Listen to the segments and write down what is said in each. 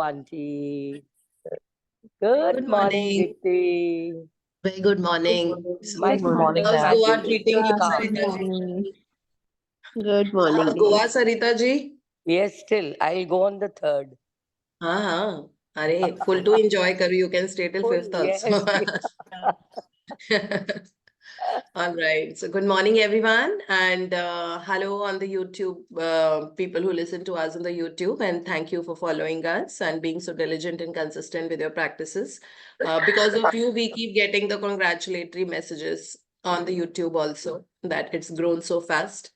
Auntie. Good morning, morning. Dipti. Very good morning. So, Good morning, how's ma'am. Goa treating you, Good Sarita ji? morning. Good morning, How's dear. Goa, Sarita ji? Yes, still. I'll go on the 3rd. हाँ. अरे, full to enjoy करो. You can stay till 5th also. Yes, yes. All right. So, good morning, everyone. And hello on the YouTube, people who listen to us on the YouTube. And thank you for following us and being so diligent and consistent with your practices. Because of you, we keep getting the congratulatory messages on the YouTube also that it's grown so fast.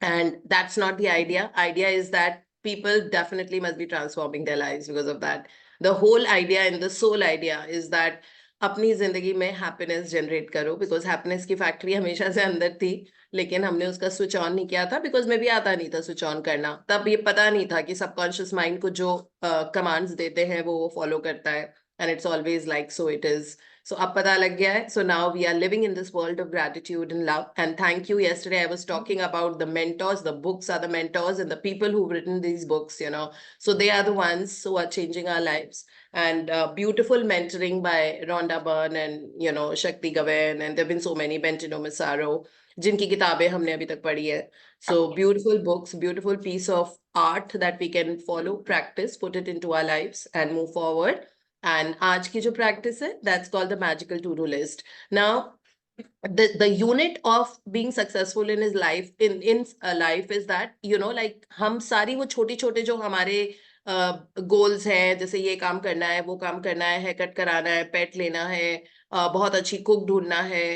And that's not the idea is that people definitely must be transforming their lives because of that. The whole idea and the sole idea is that अपनी जिंदगी में happiness generate करो because happiness की factory हमेशा से अंदर थी लेकिन हमने उसका स्विच ऑन नहीं किया था बिकॉज में भी आता नहीं था स्विच ऑन करना तब ये पता नहीं था कि सबकॉन्शियस माइंड को जो कमांड्स देते हैं वो फॉलो करता है and it's always like so it is. So ab pata lag gaya hai. So now we are living in this world of gratitude and love. And thank you. Yesterday I was talking about the mentors. The books are the mentors and the people who've written these books, you know. So they are the ones who are changing our lives. And beautiful mentoring by Rhonda Byrne and, you know, Shakti Gawain. And there have been so many, Bentino Massaro, जिनकी किताबें हमने अभी तक पढ़ी है. So beautiful books, beautiful piece of art that we can follow, practice, put it into our lives and move forward. And आज की जो practice है, that's called the magical to-do list. Now, the unit of being successful in his life, in life is that, you know, like हम सारी वो छोटी छोटे जो हमारे गोल्स हैं, जैसे ये काम करना है, वो काम करना है, हेयर कट कराना है, पेट लेना है, बहुत अच्छी कुक ढूंढना है,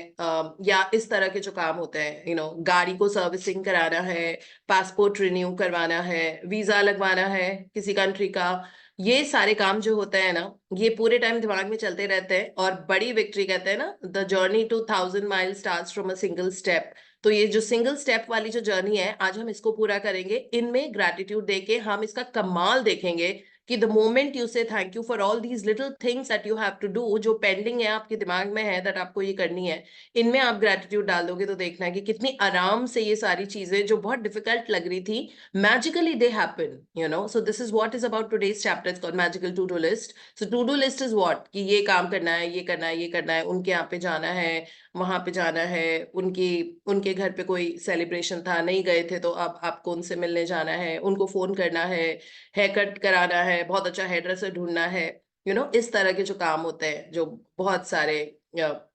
या इस तरह के जो काम होते हैं, यू नो, गाड़ी को सर्विसिंग कराना है, पासपोर्ट रिन्यू करवाना है, वीजा लगवाना है किसी कंट्री का, ये सारे काम जो होते हैं ना, ये पूरे टाइम दिमाग में चलते रहते हैं. और बड़ी विक्ट्री कहते हैं ना, the journey to 1000 mile starts from a single step. तो ये जो सिंगल स्टेप वाली जो जर्नी है, आज हम इसको पूरा करेंगे. इनमें ग्रैटिट्यूड देके हम इसका कमाल देखेंगे कि the moment you say thank you for all these little things that you have to do, जो पेंडिंग है आपके दिमाग में है दैट आपको ये करनी है, इनमें आप ग्रैटिट्यूड डाल दोगे तो देखना है कि कितनी आराम से ये सारी चीजें जो बहुत डिफिकल्ट लग रही थी, magically they happen, you know. So this is what is about today's chapter. It's called magical to-do list. So to-do list is what, कि ये काम करना है, ये करना है, ये करना है, उनके यहाँ पे जाना है, वहां पे जाना है, उनके घर पे कोई सेलिब्रेशन था, नहीं गए थे तो अब आपको उनसे मिलने जाना है, उनको फोन करना है, हेयर कट कराना है, बहुत अच्छा हेयर ड्रेसर ढूंढना है, यू नो, इस तरह के जो काम होते हैं जो बहुत सारे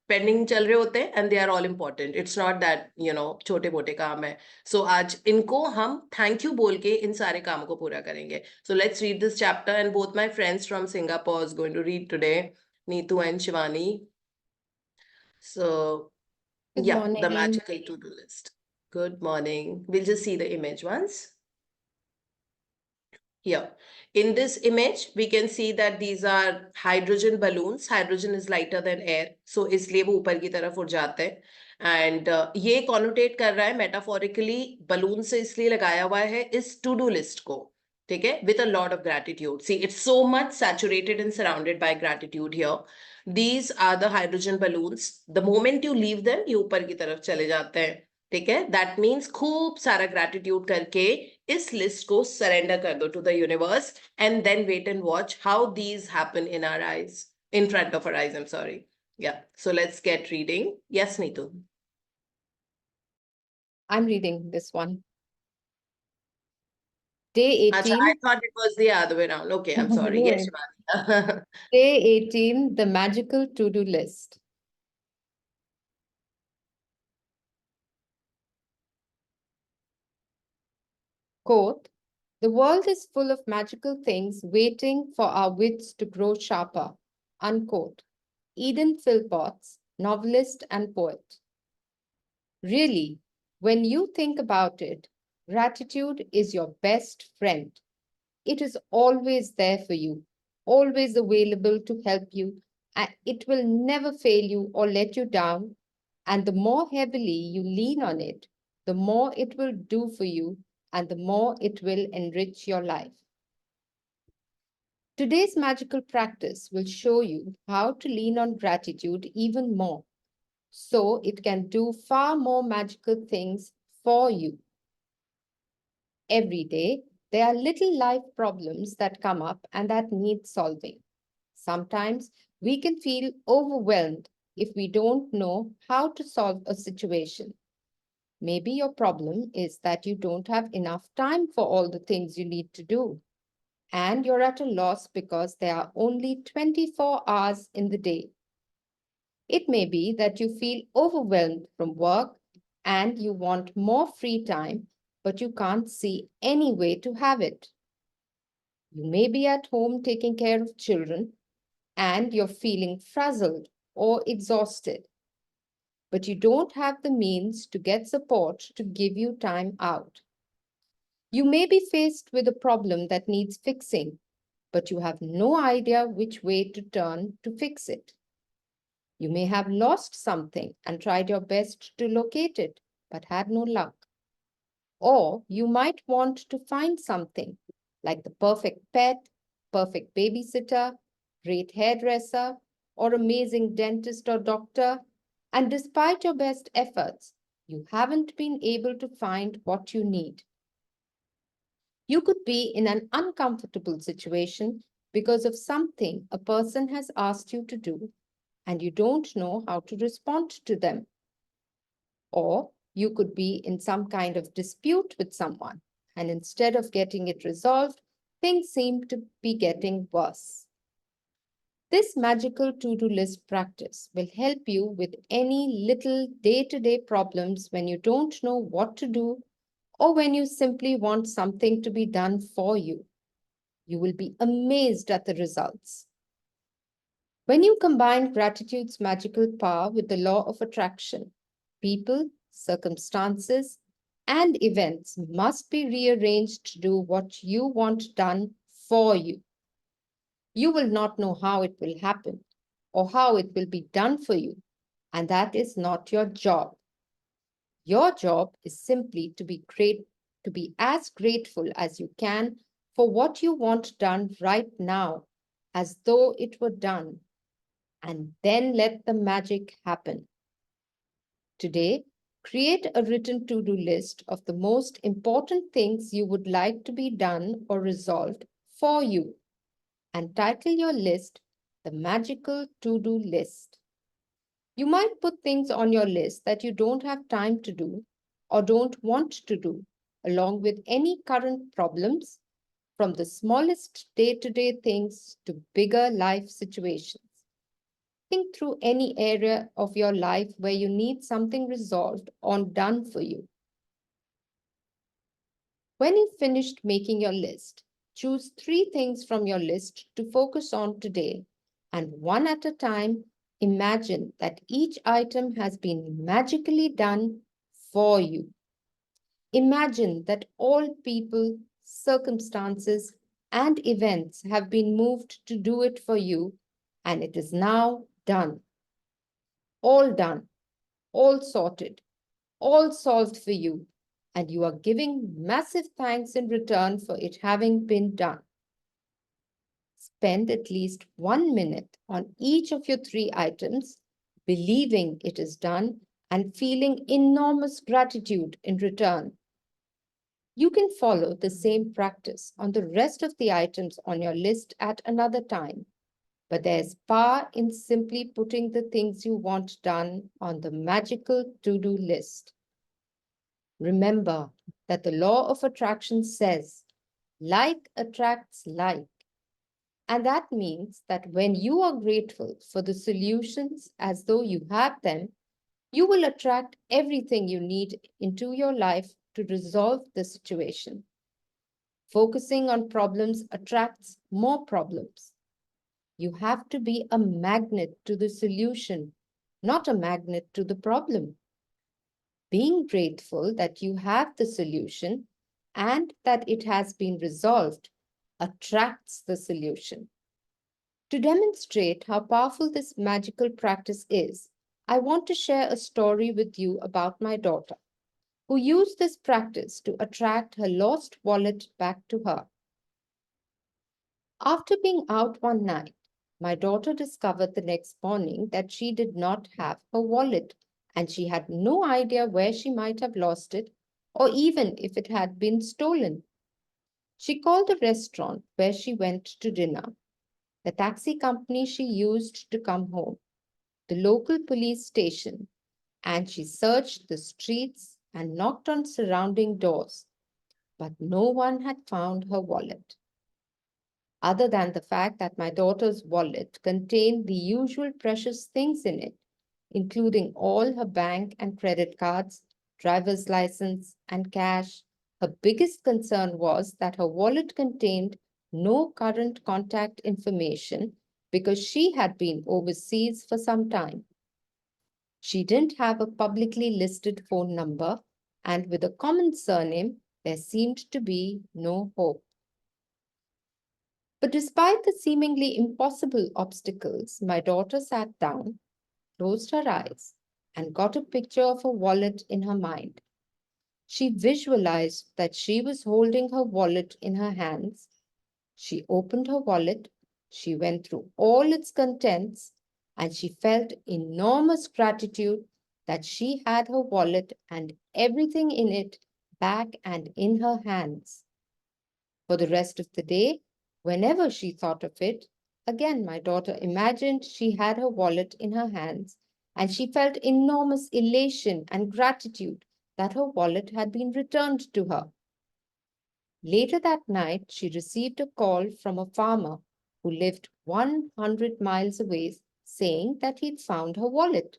पेंडिंग चल रहे होते हैं, and they are all important. It's not that, you know, छोटे मोटे काम है. सो आज इनको हम थैंक यू बोल के इन सारे काम को पूरा करेंगे. So let's read this chapter and both my friends from Singapore is going to read today, Neetu and Shivani. So Good yeah, the morning. magical to-do list. Good morning. We'll just see the image once. Here, in this image, we can see that these are hydrogen balloons. Hydrogen is lighter than air, so इसलिए वो ऊपर की तरफ उड़ जाते हैं. And ये connotate कर रहा है metaphorically, balloon से इसलिए लगाया हुआ है इस to-do list को, ठीक है, with a lot of gratitude. See, it's so much saturated and surrounded by gratitude here. These are the hydrogen balloons. The moment you leave them, ये ऊपर की तरफ चले जाते हैं, ठीक है. दैट मीन्स खूब सारा ग्रैटिट्यूड करके इस लिस्ट को सरेंडर कर दो to the universe, and then wait and watch how these happen in our eyes, in front of our eyes. I am sorry. Yeah, so let's get reading. Yes Neetu. I'm reading this one. Day 18. I thought it was the other way around. Okay, I'm sorry. Yes, Shivani. Day 18, the magical to-do list. Quote, the world is full of magical things waiting for our wits to grow sharper. Unquote. Eden Philpotts, novelist and poet. Really, when you think about it, gratitude is your best friend. It is always there for you, always available to help you, and it will never fail you or let you down. And the more heavily you lean on it, the more it will do for you and the more it will enrich your life. Today's magical practice will show you how to lean on gratitude even more, so it can do far more magical things for you. Every day, There are little life problems that come up and that need solving. Sometimes we can feel overwhelmed if we don't know how to solve a situation. Maybe your problem is that you don't have enough time for all the things you need to do, and you're at a loss because there are only 24 hours in the day. It may be that you feel overwhelmed from work and you want more free time, but you can't see any way to have it. You may be at home taking care of children and you're feeling frazzled or exhausted, but you don't have the means to get support to give you time out. You may be faced with a problem that needs fixing, but you have no idea which way to turn to fix it. You may have lost something and tried your best to locate it, but had no luck. Or you might want to find something like the perfect pet, perfect babysitter, great hairdresser, or amazing dentist or doctor, and despite your best efforts, you haven't been able to find what you need. You could be in an uncomfortable situation because of something a person has asked you to do, and you don't know how to respond to them. Or you could be in some kind of dispute with someone, and instead of getting it resolved, things seem to be getting worse. This magical to-do list practice will help you with any little day-to-day problems when you don't know what to do or when you simply want something to be done for you. You will be amazed at the results. When you combine gratitude's magical power with the law of attraction, people, circumstances, and events must be rearranged to do what you want done for you. You will not know how it will happen or how it will be done for you, and that is not your job. Your job is simply to be as grateful as you can for what you want done right now, as though it were done, and then let the magic happen. Today, create a written to-do list of the most important things you would like to be done or resolved for you, and title your list the magical to-do list. You might put things on your list that you don't have time to do or don't want to do, along with any current problems, from the smallest day-to-day things to bigger life situations. Think through any area of your life where you need something resolved or done for you. When you've finished making your list, choose 3 things from your list to focus on today, and one at a time, imagine that each item has been magically done for you. Imagine that all people, circumstances, and events have been moved to do it for you, and it is now done. All done, all sorted, all solved for you, and you are giving massive thanks in return for it having been done. Spend at least 1 minute on each of your 3 items, believing it is done and feeling enormous gratitude in return. You can follow the same practice on the rest of the items on your list at another time, but there's power in simply putting the things you want done on the magical to-do list. Remember that the law of attraction says, like attracts like. And that means that when you are grateful for the solutions as though you have them, you will attract everything you need into your life to resolve the situation. Focusing on problems attracts more problems. You have to be a magnet to the solution, not a magnet to the problem. Being grateful that you have the solution and that it has been resolved attracts the solution. To demonstrate how powerful this magical practice is, I want to share a story with you about my daughter, who used this practice to attract her lost wallet back to her. After being out one night, my daughter discovered the next morning that she did not have her wallet, and she had no idea where she might have lost it or even if it had been stolen. She called the restaurant where she went to dinner, the taxi company she used to come home, the local police station, and she searched the streets and knocked on surrounding doors, but no one had found her wallet. Other than the fact that my daughter's wallet contained the usual precious things in it, including all her bank and credit cards, driver's license, and cash, her biggest concern was that her wallet contained no current contact information because she had been overseas for some time. She didn't have a publicly listed phone number, and with a common surname, there seemed to be no hope. But despite the seemingly impossible obstacles, my daughter sat down, closed her eyes, and got a picture of her wallet in her mind. She visualized that she was holding her wallet in her hands. She opened her wallet, she went through all its contents, and she felt enormous gratitude that she had her wallet and everything in it back and in her hands. For the rest of the day, whenever she thought of it, again my daughter imagined she had her wallet in her hands, and she felt enormous elation and gratitude that her wallet had been returned to her. Later that night, she received a call from a farmer who lived 100 miles away saying that he'd found her wallet.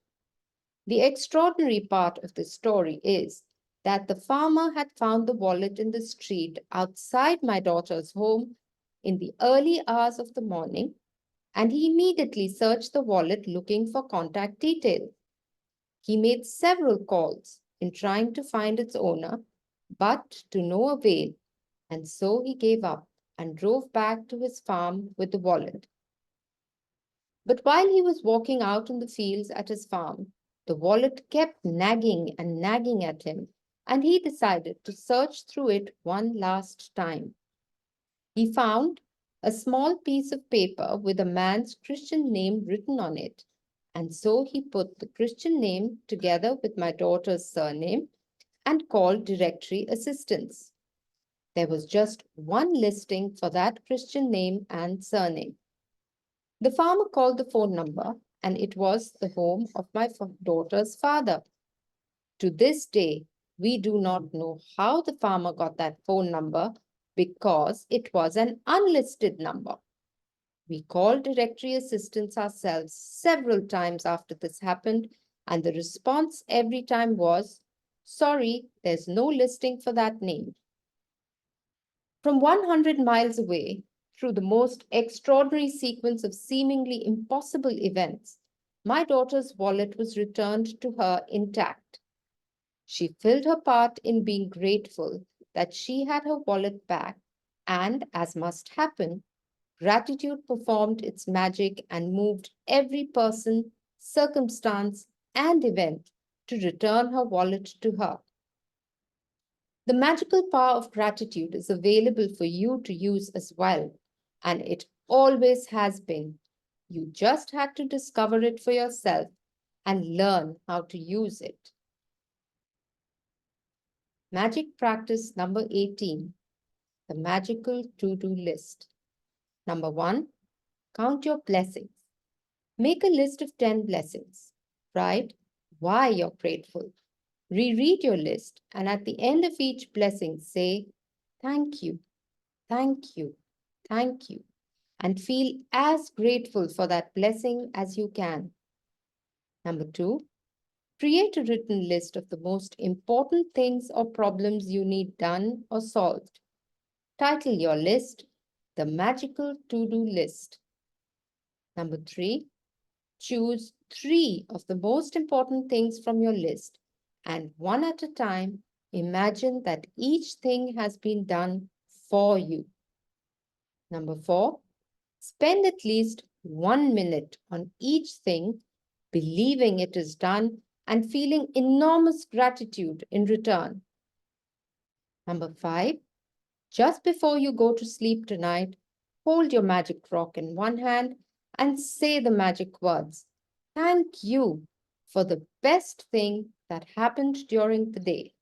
The extraordinary part of the story is that the farmer had found the wallet in the street outside my daughter's home in the early hours of the morning, and he immediately searched the wallet looking for contact details. He made several calls in trying to find its owner, but to no avail, and so he gave up and drove back to his farm with the wallet. But while he was walking out in the fields at his farm, the wallet kept nagging and nagging at him, and he decided to search through it one last time. He found a small piece of paper with a man's Christian name written on it, and so he put the Christian name together with my daughter's surname and called directory assistance. There was just one listing for that Christian name and surname. The farmer called the phone number, and it was the home of my daughter's father. To this day, we do not know how the farmer got that phone number because it was an unlisted number. We called directory assistance ourselves several times after this happened, and the response every time was, "Sorry, there's no listing for that name." From 100 miles away, through the most extraordinary sequence of seemingly impossible events, my daughter's wallet was returned to her intact. She filled her part in being grateful that she had her wallet back, and as must happen, gratitude performed its magic and moved every person, circumstance, and event to return her wallet to her. The magical power of gratitude is available for you to use as well, and it always has been. You just had to discover it for yourself and learn how to use it. Magic practice number 18, the magical to-do list. Number 1, count your blessings. Make a list of 10 blessings. Write why you're grateful. Reread your list, and at the end of each blessing, say, "Thank you, thank you, thank you," and feel as grateful for that blessing as you can. Number 2, create a written list of the most important things or problems you need done or solved. Title your list, The Magical To-Do List. Number 3, choose 3 of the most important things from your list, and one at a time, imagine that each thing has been done for you. Number 4, spend at least 1 minute on each thing, believing it is done and feeling enormous gratitude in return. Number 5, just before you go to sleep tonight, hold your magic rock in one hand and say the magic words, "Thank you," for the best thing that happened during the day.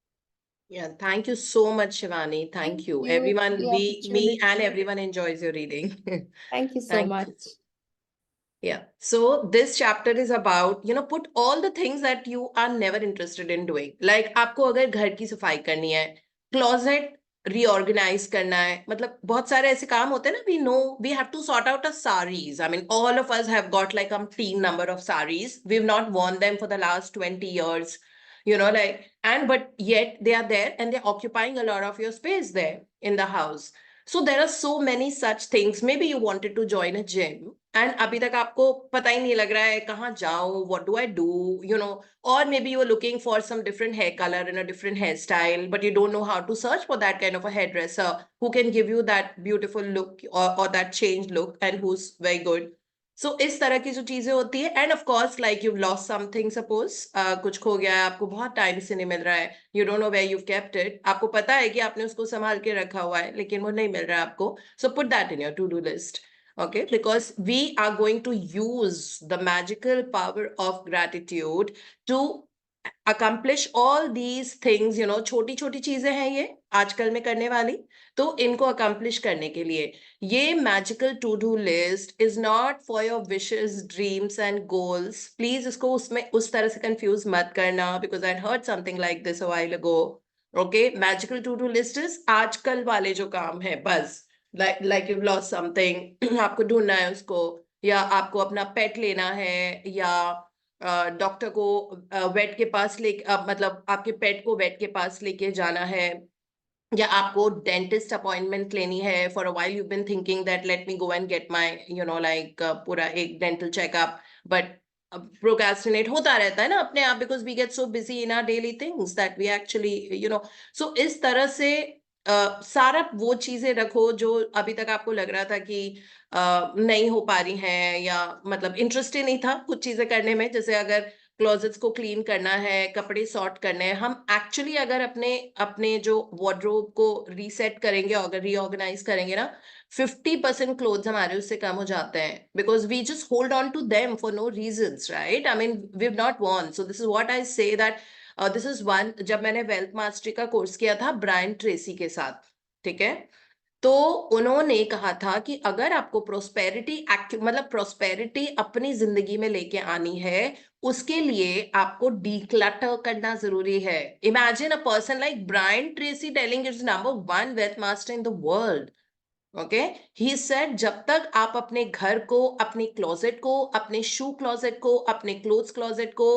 Yeah, thank you so much, Shivani. Thank you. you for Everyone, the me and opportunity. everyone enjoys your reading. Thank you so Thank much. you. Yeah. So this chapter is about, put all the things that you are never interested in doing. Like आपको अगर घर की सफाई करनी है, closet reorganize करना है, मतलब बहुत सारे ऐसे काम होते हैं ना, we know we have to sort out our saris. I mean, all of us have got like a teen number of saris. We've not worn them for the last 20 years, but yet they are there and they're occupying a lot of your space there in the house. So there are so many such things. Maybe you wanted to join a gym and अभी तक आपको पता ही नहीं लग रहा है कहाँ जाऊं, what do I do, or maybe you are looking for some different hair color and a different hairstyle, but you don't know how to search for that kind of a hairdresser who can give you that beautiful look or that changed look and who's very good. So इस तरह की जो चीजें होती है, and of course like you've lost something, suppose कुछ खो गया है, आपको बहुत टाइम से नहीं मिल रहा है, you don't know where you've kept it, आपको पता है कि आपने उसको संभाल के रखा हुआ है लेकिन वो नहीं मिल रहा है आपको. So put that in your to-do list. Okay, because we are going to use the magical power of gratitude to accomplish all these things. छोटी छोटी चीजें हैं ये आजकल में करने वाली, तो इनको accomplish करने के लिए ये magical to-do list is not for your wishes, dreams and goals. Please इसको उसमें उस तरह से confuse मत करना, because I heard something like this a while ago. Okay, magical to-do list is आजकल वाले जो काम है बस, like you've lost something, आपको ढूंढना है उसको, या आपको अपना पेट लेना है, या डॉक्टर को वेट के पास मतलब आपके पेट को वेट के पास लेके जाना है, या आपको डेंटिस्ट अपॉइंटमेंट लेनी है. For a while you been thinking that let me go and get my like पूरा एक डेंटल चेकअप, बट प्रोक्रेस्टिनेट होता रहता है ना अपने आप, because we get so busy in our daily things that we actually so इस तरह से सारा वो चीजें रखो जो अभी तक आपको लग रहा था कि नहीं हो पा रही हैं, या मतलब इंटरेस्ट ही नहीं था कुछ चीजें करने में. जैसे अगर क्लोजेट्स को क्लीन करना है, कपड़े सॉर्ट करने हैं, हम एक्चुअली अगर अपने अपने जो वार्डरोब को रीसेट करेंगे, अगर रीऑर्गेनाइज करेंगे ना, 50% क्लोथ्स हमारे उससे कम हो जाते हैं, because we just hold on to them for no reasons, right? I mean we have not won. So this is what I say that this is one. जब मैंने वेल्थ मास्टरी का कोर्स किया था ब्रायन ट्रेसी के साथ, ठीक है, तो उन्होंने कहा था कि अगर आपको प्रोस्पेरिटी मतलब प्रोस्पेरिटी अपनी जिंदगी में लेके आनी है, उसके लिए आपको डीक्लटर करना जरूरी है. Imagine a person like Brian Tracy telling it's number 1 wealth master in the world. Okay, he said जब तक आप अपने घर को, अपने क्लोजेट को, अपने शू क्लोजेट को, अपने क्लोथ्स क्लोजेट को,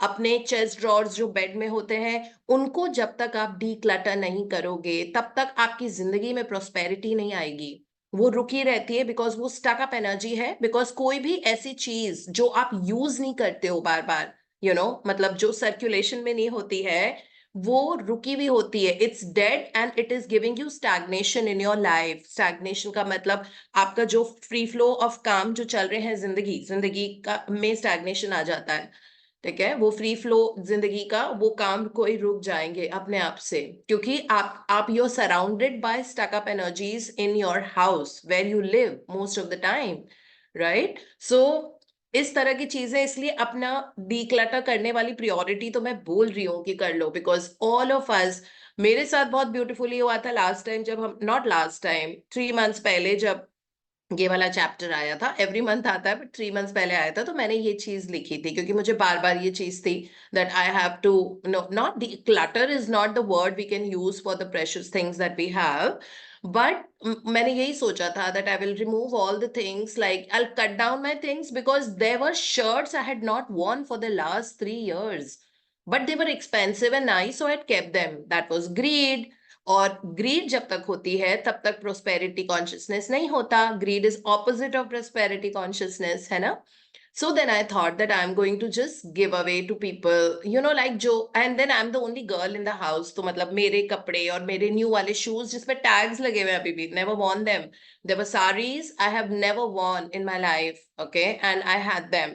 अपने चेस्ट ड्रॉर्स जो बेड में होते हैं, उनको जब तक आप डीक्लटर नहीं करोगे, तब तक आपकी जिंदगी में प्रोस्पेरिटी नहीं आएगी. वो रुकी रहती है बिकॉज वो स्टक अप एनर्जी है. बिकॉज कोई भी ऐसी चीज जो आप यूज नहीं करते हो बार बार, मतलब जो सर्कुलेशन में नहीं होती है, वो रुकी हुई होती है. It's dead and it is giving you stagnation in your life. Stagnation का मतलब आपका जो फ्री फ्लो ऑफ काम जो चल रहे हैं जिंदगी का में स्टैग्नेशन आ जाता है. ठीक है, वो फ्री फ्लो जिंदगी का वो काम कोई रुक जाएंगे अपने आप से, क्योंकि आप you are surrounded by stuck up energies in your house where you live most of the time, right? So इस तरह की चीजें, इसलिए अपना डीक्लटर करने वाली प्रायोरिटी तो मैं बोल रही हूँ कि कर लो, बिकॉज ऑल ऑफ अस, मेरे साथ बहुत ब्यूटीफुली हुआ था लास्ट टाइम, जब हम नॉट लास्ट टाइम 3 months पहले जब ये वाला चैप्टर आया था. एवरी मंथ आता है बट 3 months पहले आया था, तो मैंने ये चीज लिखी थी क्योंकि मुझे बार बार ये चीज थी that I have to not clutter is not the word we can use for the precious things that we have, but मैंने यही सोचा था that I will remove all the things, like I cut down my things, because there were shirts I had not worn for the last 3 years, but they were expensive and nice, so I had kept them. That was greed. और grid जब तक होती है तब तक prosperity consciousness नहीं होता. Grid is opposite of prosperity consciousness, है ना? So then I thought that I'm going to just give away to people, like जो, and then I'm the only girl in the house. तो मतलब मेरे कपड़े और मेरे न्यू वाले शूज जिसपे टैग्स लगे हुए हैं अभी भी, never worn them. There were saris I have never worn in my life, okay, and I had them.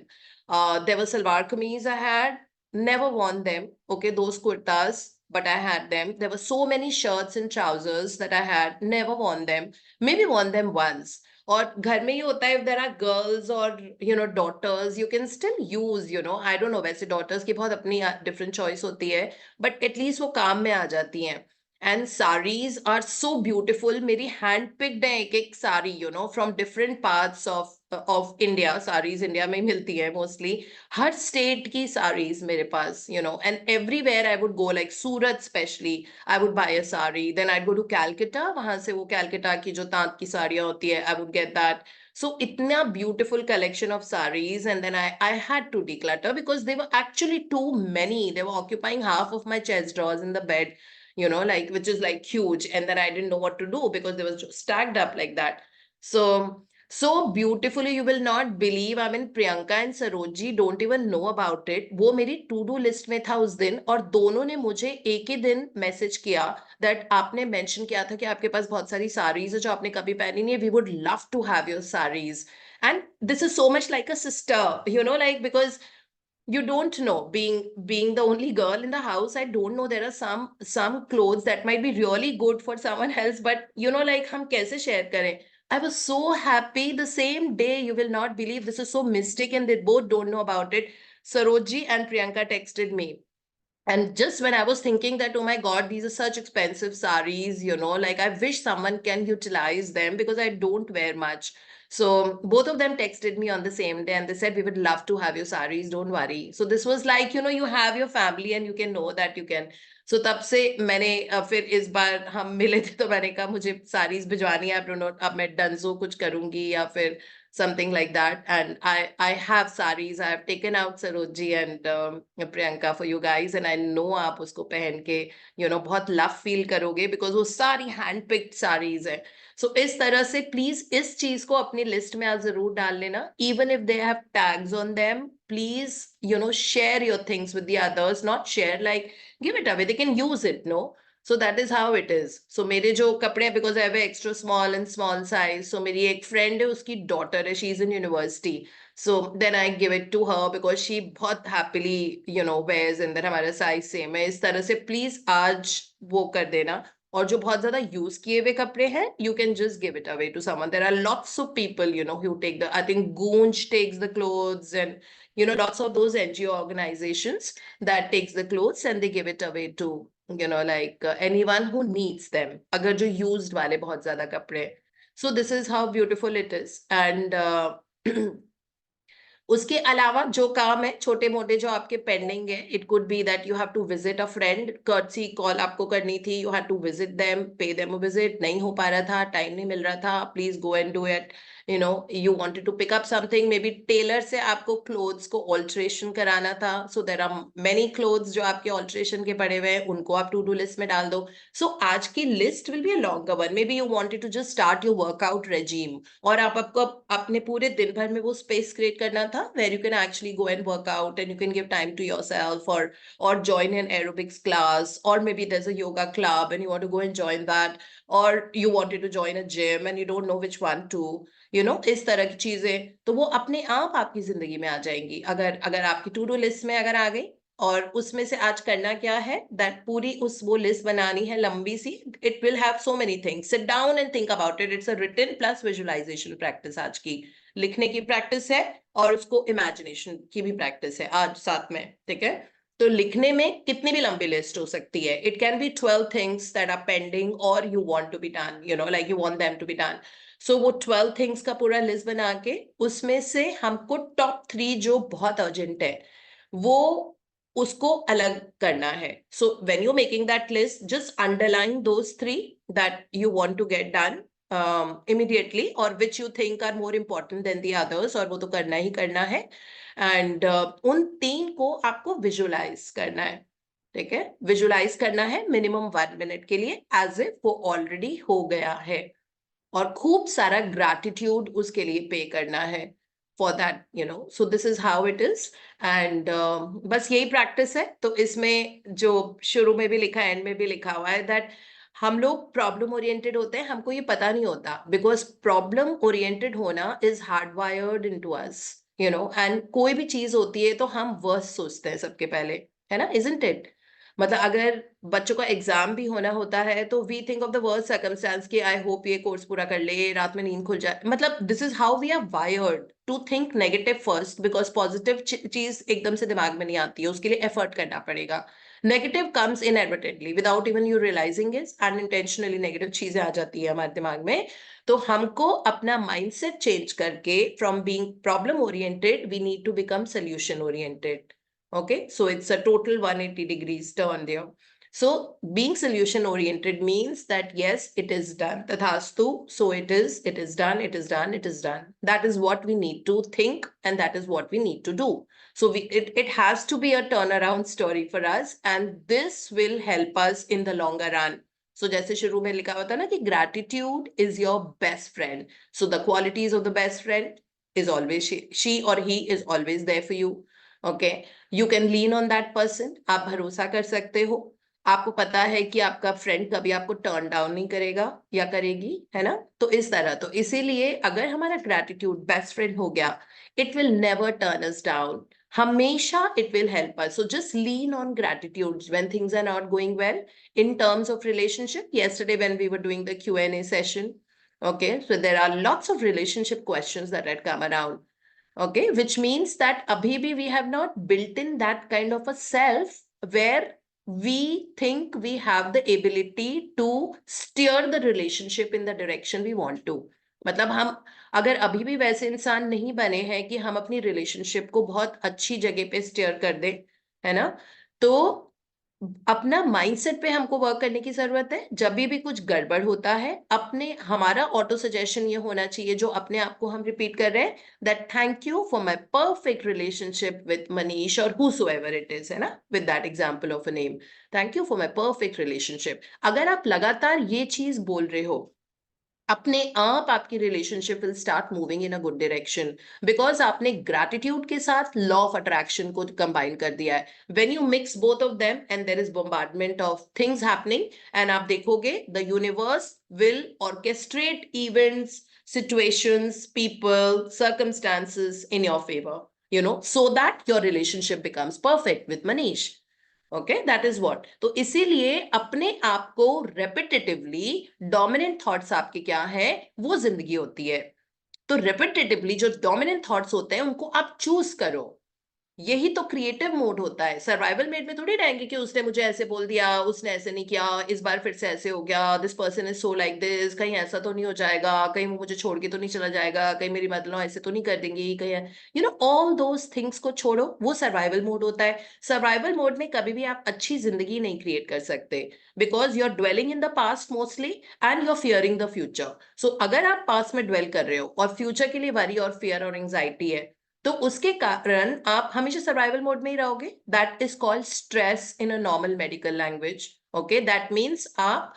There were salwar kameez I had, never worn them, okay, those kurtas, but I had them. There were so many shirts and trousers that I had never worn them, maybe worn them once. और घर में ये होता है, if there are girls or daughters, you can still use, I don't know, वैसे daughters की बहुत अपनी different choice होती है, but at least वो काम में आ जाती हैं. And saris are so beautiful. मेरी hand picked है एक एक sari, from different parts of India. Saris India में ही मिलती है mostly. हर state की saris मेरे पास, and everywhere I would go, like Surat especially, I would buy a sari. Then I'd go to Calcutta. वहां से वो Calcutta की जो तांत की साड़ियाँ होती है, I would get that. So itna beautiful collection of saris, and then I had to declutter because they were actually too many. They were occupying half of my chest drawers in the bed, like, which is like huge. And then I didn't know what to do because they were just stacked up like that. So beautifully, you will not believe. I mean, Priyanka and Sarojji don't even know about it. वो मेरी to do list में था उस दिन, और दोनों ने मुझे एक ही दिन मैसेज किया दैट आपने मेंशन किया था कि आपके पास बहुत सारी साड़ीज है जो आपने कभी पहनी नहीं है. We would love to have your saris. And this is so much like a sister, like, because you don't know, being the only girl in the house, I don't know, there are some clothes that might be really good for someone else, but like, हम कैसे share करें. I was so happy the same day. You will not believe, this is so mystic and they both don't know about it. Sarojji and Priyanka texted me, and just when I was thinking that, oh my God, these are such expensive saris, like, I wish someone can utilize them because I don't wear much. So both of them texted me on the same day and they said, we would love to have your saris, don't worry. So this was like, you have your family and you can know that you can. So तब से मैंने फिर इस बार हम मिले थे तो मैंने कहा मुझे साड़ीज भिजवानी है, अब मैं डंजो कुछ करूंगी या फिर something like that. And I have saris. I have taken out Sarojji and Priyanka for you guys, and I know आप उसको पहन के बहुत love feel करोगे because वो सारी hand picked saris है. So इस तरह से please इस चीज को अपनी लिस्ट में आप जरूर डाल लेना. Even if they have tags on them, please share your things with the others. Not share like give it away. They can use it, no? So that is how it is. So मेरे जो कपड़े हैं, because I have extra small and small size. So मेरी एक friend है, उसकी daughter है, she's in university. So then I give it to her because she बहुत happily wears, and then हमारा size same है. इस तरह से please आज वो कर देना. और जो बहुत ज्यादा यूज किए हुए कपड़े हैं, you can just give it away to someone. There are lots of people who take the, I think Goonj takes the clothes, and lots of those NGO organizations that takes the clothes and they give it away to like anyone who needs them, अगर जो used वाले बहुत ज्यादा कपड़े. So this is how beautiful it is. And उसके अलावा जो काम है छोटे मोटे जो आपके पेंडिंग है, it could be that you have to visit a friend, courtesy call आपको करनी थी, you have to visit them, pay them a visit, नहीं हो पा रहा था, टाइम नहीं मिल रहा था, please go and do it. you wanted to pick up something, maybe tailor से आपको क्लोथ्स को ऑल्ट्रेशन कराना था, so there are many clothes जो आपके ऑल्ट्रेशन के पड़े हुए हैं, उनको आप टू डू लिस्ट में डाल दो. सो आज की list will be a longer one. Maybe you wanted to just start your workout regime, और आपको अपने पूरे दिन भर में वो स्पेस क्रिएट करना था where you can actually go and work out and you can give time to yourself, or join an aerobics class, or maybe there's a yoga club and you want to go and join that, or you wanted to join a gym and you don't know which one to, इस तरह की चीजें, तो वो अपने आप आपकी जिंदगी में आ जाएंगी अगर आपकी टू डू लिस्ट में अगर आ गई. और उसमें से आज करना क्या है, दैट पूरी वो लिस्ट बनानी है लंबी सी. It will have so many things. Sit down and think about it. It's a written plus visualisation practice. आज की लिखने की प्रैक्टिस है और उसको इमेजिनेशन की भी प्रैक्टिस है आज साथ में, ठीक है. तो लिखने में कितनी भी लंबी लिस्ट हो सकती है. It can be 12 things that are pending और you want to be done, like you want them to be done. So वो 12 थिंग्स का पूरा लिस्ट बना के उसमें से हमको टॉप 3 जो बहुत अर्जेंट है वो उसको अलग करना है. So when you making that list, just underline those 3 that you want to get done immediately, or which you think are more important than the others, और वो तो करना ही करना है. एंड उन 3 को आपको विजुअलाइज करना है, ठीक है. विजुअलाइज करना है मिनिमम 1 मिनट के लिए, एज इफ वो ऑलरेडी हो गया है, और खूब सारा ग्रैटिट्यूड उसके लिए पे करना है for that, so this is how it is. And बस यही प्रैक्टिस है. तो इसमें जो शुरू में भी लिखा है, एंड में भी लिखा हुआ है, दैट हम लोग प्रॉब्लम ओरिएंटेड होते हैं, हमको ये पता नहीं होता, बिकॉज प्रॉब्लम ओरिएंटेड होना is hardwired into us, and कोई भी चीज होती है तो हम वर्स्ट सोचते हैं सबके पहले, है ना, इजंट इट. मतलब अगर बच्चों का एग्जाम भी होना होता है तो we think of the worst circumstance कि आई होप ये कोर्स पूरा कर ले, रात में नींद खुल जाए. मतलब this is how we are wired to think negative first, because positive चीज एकदम से दिमाग में नहीं आती है, उसके लिए एफर्ट करना पड़ेगा. Negative comes inadvertently without even you realising it, unintentionally negative चीजें आ जाती है हमारे दिमाग में. तो हमको अपना माइंडसेट चेंज करके from being problem oriented we need to become solution oriented. Okay, so it's a total 180 degrees turn there. So being solution oriented means that yes, it is done. Tathastu, so it is done, it is done, it is done. That is what we need to think, and that is what we need to do. So it has to be a turnaround story for us, and this will help us in the longer run. So जैसे शुरू में लिखा होता ना कि gratitude is your best friend. So the qualities of the best friend is always she or he is always there for you. Okay, you can lean on that person. आप भरोसा कर सकते हो. आपको पता है कि आपका फ्रेंड कभी आपको टर्न डाउन नहीं करेगा या करेगी, है ना. तो इस तरह, तो इसीलिए अगर हमारा ग्रैटिट्यूड बेस्ट फ्रेंड हो गया, it will never turn us down. हमेशा it will help us. So just lean on gratitude when things are not going well in terms of relationship. Yesterday when we were doing the Q&A session, okay, so there are lots of relationship questions that had come around. Okay, which means that abhi bhi we have not built in that kind of a self where we think we have the ability to steer the relationship in the direction we want to. मतलब हम अगर अभी भी वैसे इंसान नहीं बने हैं कि हम अपनी रिलेशनशिप को बहुत अच्छी जगह पे स्टेयर कर दें, है ना, तो अपना माइंडसेट पे हमको वर्क करने की जरूरत है. जब भी कुछ गड़बड़ होता है, अपने हमारा ऑटो सजेशन ये होना चाहिए जो अपने आप को हम रिपीट कर रहे हैं, that thank you for my perfect relationship with Manish और हूसोएवर इट इज, है ना, with that example of a name. Thank you for my perfect relationship. अगर आप लगातार ये चीज बोल रहे हो, अपने आप आपकी relationship will start moving in a good direction, because आपने ग्रैटिट्यूड के साथ लॉ ऑफ अट्रैक्शन को कंबाइन कर दिया है. When you mix both of them and there is bombardment of things happening, and आप देखोगे the universe will orchestrate events, situations, people, circumstances in your favor, so that your relationship becomes perfect with Manish. Okay, that is what. तो इसीलिए अपने आप को repetitively, dominant thoughts आपके क्या है, वो जिंदगी होती है. तो रेपिटेटिवली जो डोमिनेंट थॉट्स होते हैं उनको आप चूज करो. यही तो क्रिएटिव मोड होता है. सर्वाइवल मोड में थोड़ी रहेंगे कि उसने मुझे ऐसे बोल दिया, उसने ऐसे नहीं किया, इस बार फिर से ऐसे हो गया, this person is so like this, कहीं ऐसा तो नहीं हो जाएगा, कहीं वो मुझे छोड़ के तो नहीं चला जाएगा, कहीं मेरी मदर ऐसे तो नहीं कर देंगी, कहीं ऑल दोज थिंग्स को छोड़ो. वो सर्वाइवल मोड होता है. सर्वाइवल मोड में कभी भी आप अच्छी जिंदगी नहीं क्रिएट कर सकते, because you are dwelling in the past mostly and you are fearing the future. So अगर आप पास्ट में ड्वेल कर रहे हो और फ्यूचर के लिए वरी और फियर और एंजाइटी है, तो उसके कारण आप हमेशा सर्वाइवल मोड में ही रहोगे. That is called stress in a normal medical language. Okay, that means आप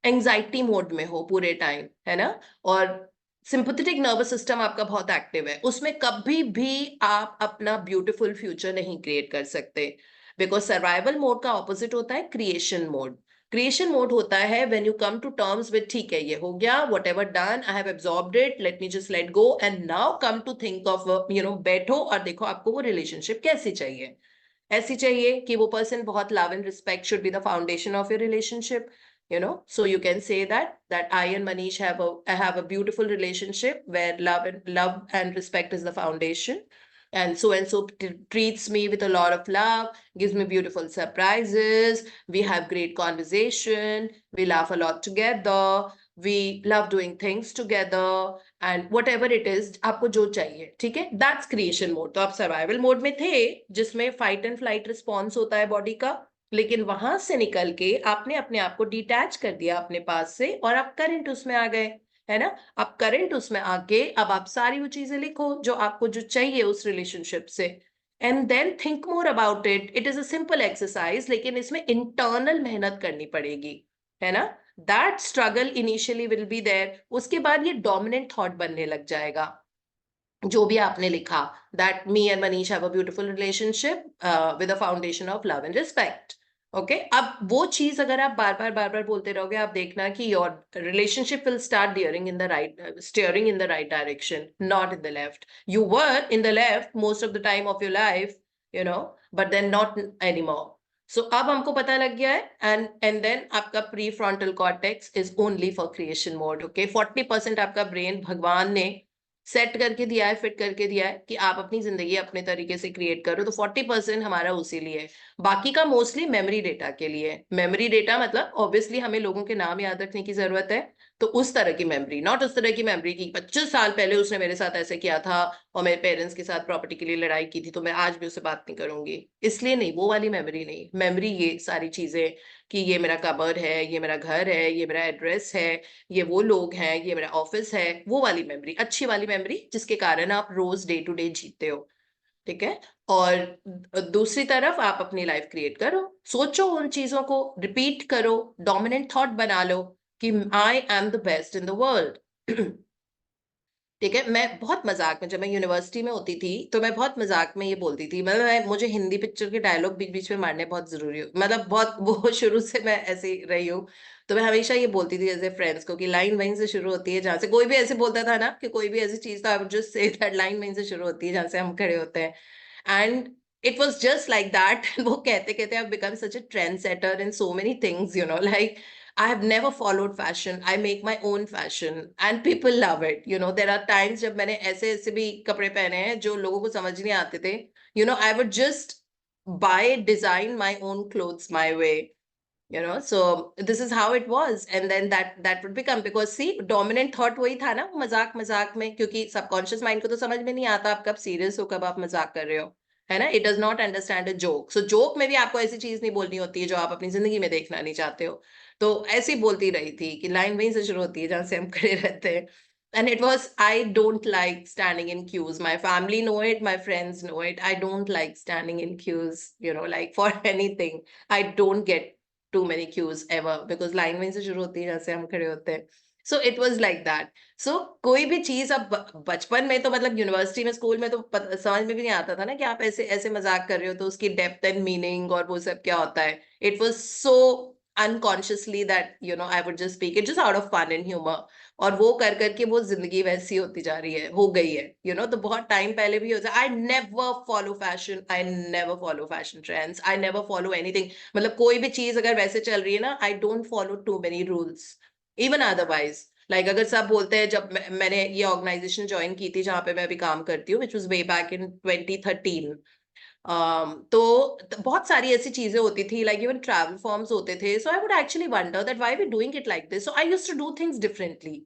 एंजाइटी मोड में हो पूरे टाइम, है ना. और सिंपैथेटिक नर्वस सिस्टम आपका बहुत एक्टिव है, उसमें कभी भी आप अपना ब्यूटीफुल फ्यूचर नहीं क्रिएट कर सकते, बिकॉज सर्वाइवल मोड का ऑपोजिट होता है क्रिएशन मोड. क्रिएशन मोड होता है when you come to terms with, ठीक है ये हो गया, whatever done, I have absorbed it, let me just let go and now come to think of, बैठो और देखो आपको वो रिलेशनशिप कैसी चाहिए. ऐसी चाहिए कि वो पर्सन बहुत love and respect should be the foundation of your relationship. So you can say that I and Manish have a beautiful relationship where love and respect is the foundation. And so treats me with a lot of love, gives me beautiful surprises. We have great conversation. We laugh a lot together. We love doing things together. And whatever it is, आपको जो चाहिए, ठीक है, that's creation mode. तो आप survival mode में थे, जिसमें fight and flight response होता है body का, लेकिन वहां से निकल के आपने अपने आप को डिटैच कर दिया अपने पास से, और आप करंट उसमें आ गए, है ना. अब करंट उसमें आके अब आप सारी वो चीजें लिखो जो आपको जो चाहिए उस रिलेशनशिप से, and then think more about it. It is a simple exercise, लेकिन इसमें इंटरनल मेहनत करनी पड़ेगी, है ना. That struggle initially will be there. उसके बाद ये डोमिनेंट थॉट बनने लग जाएगा जो भी आपने लिखा, that me and Manish have a beautiful relationship with a foundation of love and respect. Okay, अब वो चीज अगर आप बार बार बोलते रहोगे, आप देखना कि your relationship will start steering in the right direction, not in the left. You were in the left most of the time of your life, but then not anymore. So अब हमको पता लग गया है, एंड देन आपका prefrontal cortex is only for creation mode. Okay, 40% आपका brain भगवान ने सेट करके दिया है, फिट करके दिया है कि आप अपनी जिंदगी अपने तरीके से क्रिएट करो. तो 40% हमारा उसी लिए है, बाकी का मोस्टली मेमोरी डेटा के लिए. मेमोरी डेटा मतलब ऑब्वियसली हमें लोगों के नाम याद रखने की जरूरत है, तो उस तरह की मेमोरी, नॉट उस तरह की मेमोरी की 25 साल पहले उसने मेरे साथ ऐसे किया था और मेरे पेरेंट्स के साथ प्रॉपर्टी के लिए लड़ाई की थी तो मैं आज भी उससे बात नहीं करूंगी, इसलिए नहीं. वो वाली मेमोरी नहीं. मेमोरी ये सारी चीजें कि ये मेरा कबर है, ये मेरा घर है, ये मेरा एड्रेस है, ये वो लोग हैं, ये मेरा ऑफिस है, वो वाली मेमोरी, अच्छी वाली मेमोरी जिसके कारण आप रोज डे टू डे जीते हो. ठीक है. और दूसरी तरफ आप अपनी लाइफ क्रिएट करो, सोचो उन चीजों को, रिपीट करो, डोमिनेंट थॉट बना लो कि I am the best in the world. ठीक है. मैं बहुत मजाक में, जब मैं यूनिवर्सिटी में होती थी तो मैं बहुत मजाक में ये बोलती थी, मतलब मुझे हिंदी पिक्चर के डायलॉग बीच बीच में मारने बहुत जरूरी हो, मतलब बहुत वो शुरू से मैं ऐसी रही हूँ. तो मैं हमेशा ये बोलती थी जैसे फ्रेंड्स को कि लाइन वहीं से शुरू होती है जहां से कोई भी ऐसे बोलता था ना, कि कोई भी ऐसी चीज, तो I would just say that line वहीं से शुरू होती है जहां से हम खड़े होते हैं. And it was just like that. वो कहते कहते I've become such a trendsetter in so many things, you know, like I have never followed fashion. I make my own fashion and people love it. You know, there are times जब मैंने ऐसे ऐसे भी कपड़े पहने हैं जो लोगों को समझ नहीं आते थे. You know, I would just design my own clothes my way. You know, so this is how it was, and then that would become, because see, dominant thought वही था ना, मजाक मजाक में, क्योंकि सबकॉन्शियस माइंड को तो समझ में नहीं आता आप कब सीरियस हो कब आप मजाक कर रहे हो, है ना. It does not understand a joke. So joke में भी आपको ऐसी चीज नहीं बोलनी होती है जो आप अपनी जिंदगी में देखना नहीं चाहते हो. तो ऐसी बोलती रही थी कि लाइन वहीं से शुरू होती है जहां से हम खड़े रहते हैं. And it was, I don't like standing in queues. My family know it, my friends know it. I don't like standing in queues, you know, like for anything. I don't get too many queues ever because line वहीं से शुरू होती है जहाँ से हम खड़े होते हैं. So it was like that. So कोई भी चीज अब बचपन में तो मतलब यूनिवर्सिटी में, स्कूल में तो समझ में भी नहीं आता था ना कि आप ऐसे ऐसे मजाक कर रहे हो तो उसकी डेप्थ एंड मीनिंग और वो सब क्या होता है. It was so unconsciously that, you know, I would just speak it just out of fun and humor. और वो कर करके वो जिंदगी वैसी होती जा रही है, हो गई है, यू नो. तो बहुत टाइम पहले भी होता है. I never follow fashion, I never follow fashion trends, I never follow anything. मतलब कोई भी चीज अगर वैसे चल रही है ना, I don't follow too many rules even otherwise. Like अगर सब बोलते हैं, जब मैंने ये ऑर्गेनाइजेशन ज्वाइन की थी जहां पे मैं अभी काम करती हूँ, which was way back in 2013. तो बहुत सारी ऐसी चीजें होती थी, लाइक इवन ट्रैवल फॉर्म्स होते थे. So I would actually wonder that why we doing it like this. So I used to do things differently,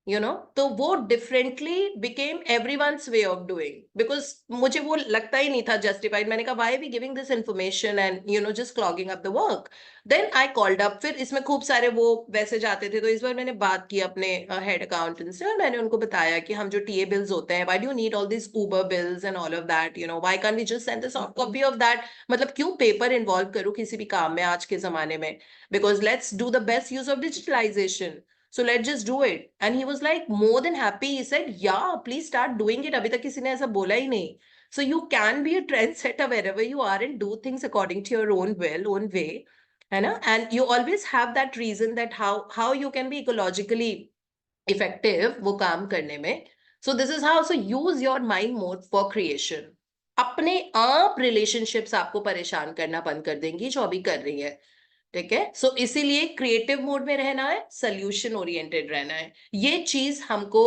you know. तो वो differently became everyone's way of doing, because मुझे वो लगता ही नहीं था justified. मैंने कहा why are we giving this information and, you know, just clogging up the work. Then I called up. फिर इसमें खूब सारे वो वैसे जाते थे, तो इस बार मैंने बात की अपने head accountant से और मैंने उनको बताया कि हम जो TA bills होते हैं, why do you need all these Uber bills and all of that, you know, why can't we just send a soft copy of that. मतलब क्यों paper involve करूँ किसी भी काम में आज के जमाने में, because let's do the best use of digitalization. So let's just do it. And he was like more than happy. He said, yeah, please start doing it. अभी तक किसी ने ऐसा बोला ही नहीं. So you can be a trendsetter wherever you are and do things according to your own will, own way, है ना. And you always have that reason that how you can be ecologically effective वो काम करने में. So this is how. So use your mind more for creation. अपने आप relationships आपको परेशान करना बंद कर देंगी जो अभी कर रही है. ठीक है. सो इसीलिए क्रिएटिव मोड में रहना है, सोल्यूशन ओरिएंटेड रहना है. ये चीज हमको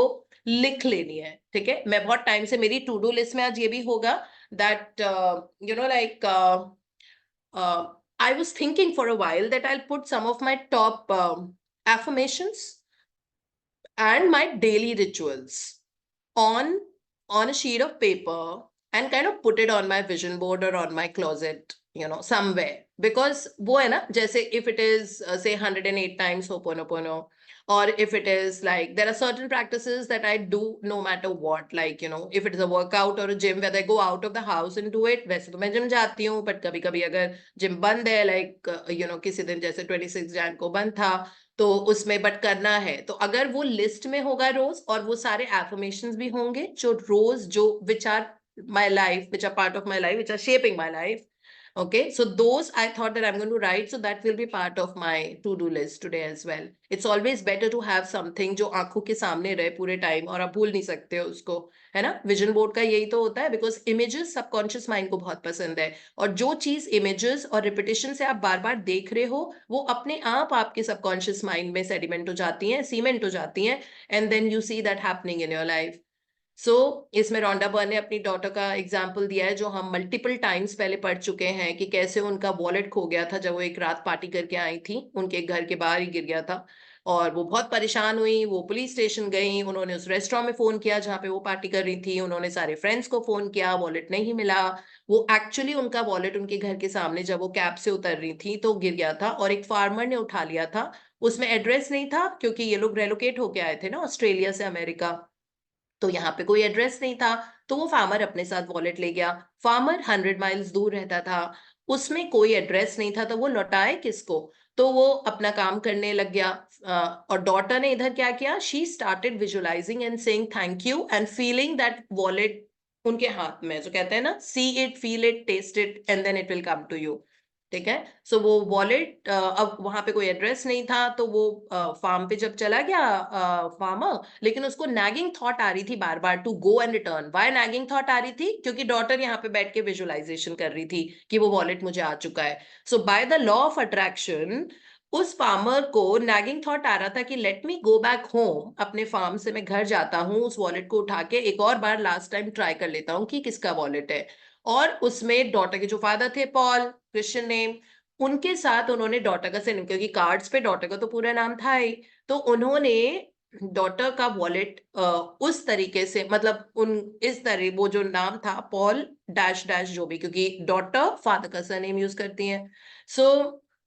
लिख लेनी है. ठीक है. मैं बहुत टाइम से, मेरी टू डू लिस्ट में आज ये भी होगा that, you know, like I was thinking for a while that I'll put some of my top affirmations and my daily rituals on a sheet of paper and kind of put it on my vision board or on my closet, you know, somewhere. Because वो है ना, जैसे if it is say 108 times Ho'oponopono, or if it is like there are certain practices that I do no matter what, like, you know, if it is a workout or a gym, whether I go out of the house and do it. वैसे तो मैं gym जाती हूँ, but कभी कभी अगर gym बंद है, like, you know, किसी दिन जैसे 26 जैन को बंद था तो उसमें बट करना है, तो अगर वो लिस्ट में होगा रोज, और वो सारे एफर्मेशंस भी होंगे जो रोज, जो which are my life, which are part of my life, which are shaping my life, Okay, so those I thought that I'm going to write, so that will be part of my to-do list today as well. It's always better to have something जो आंखों के सामने रहे पूरे time और आप भूल नहीं सकते हो उसको, है ना? विजन बोर्ड का यही तो होता है, बिकॉज इमेजेस सबकॉन्शियस माइंड को बहुत पसंद है, और जो चीज इमेजेस और रिपीटेशन से आप बार बार देख रहे हो वो अपने आप आपके सबकॉन्शियस माइंड में सेडिमेंट हो जाती हैं, सीमेंट हो जाती हैं, and then you see that happening in your life. So इसमें रोंडा बर्न ने अपनी डॉटर का एग्जाम्पल दिया है, जो हम मल्टीपल टाइम्स पहले पढ़ चुके हैं, कि कैसे उनका वॉलेट खो गया था जब वो एक रात पार्टी करके आई थी, उनके घर के बाहर ही गिर गया था, और वो बहुत परेशान हुई. वो पुलिस स्टेशन गई, उन्होंने उस रेस्टोरेंट में फोन किया जहाँ पे वो पार्टी कर रही थी, उन्होंने सारे फ्रेंड्स को फोन किया, वॉलेट नहीं मिला. वो एक्चुअली उनका वॉलेट उनके घर के सामने जब वो कैब से उतर रही थी तो गिर गया था, और एक फार्मर ने उठा लिया था. उसमें एड्रेस नहीं था, क्योंकि ये लोग रेलोकेट होके आए थे ना ऑस्ट्रेलिया से अमेरिका, तो यहाँ पे कोई एड्रेस नहीं था. तो वो फार्मर अपने साथ वॉलेट ले गया. फार्मर 100 माइल्स दूर रहता था, उसमें कोई एड्रेस नहीं था, तो वो लौटाए किसको? तो वो अपना काम करने लग गया. और डॉटर ने इधर क्या किया, she started visualising and saying thank you and feeling that wallet उनके हाथ में, जो कहते हैं ना, see it, feel it, taste it, and then it will come to you. ठीक है. सो वो वॉलेट, अब वहां पे कोई एड्रेस नहीं था, तो वो फार्म पे जब चला गया फार्मर, लेकिन उसको नैगिंग थॉट आ रही थी बार बार to go and return. Why nagging thought आ रही थी? क्योंकि डॉटर यहाँ पे बैठ के विजुअलाइजेशन कर रही थी कि वो वॉलेट मुझे आ चुका है. So by the law of attraction उस फार्मर को नैगिंग थॉट आ रहा था कि let me go back home, अपने फार्म से मैं घर जाता हूँ, उस वॉलेट को उठा के एक और बार लास्ट टाइम ट्राई कर लेता हूँ कि किसका वॉलेट है. और उसमें डॉटर के जो फादर थे, पॉल, क्रिश्चियन नेम, उनके साथ उन्होंने डॉटर का सेम, क्योंकि कार्ड्स पे डॉटर का तो पूरा नाम था ही, तो उन्होंने डॉटर का वॉलेट उस तरीके से, मतलब उन इस तरह, वो जो नाम था पॉल डैश डैश जो भी, क्योंकि डॉटर फादर का सरनेम यूज करती हैं, सो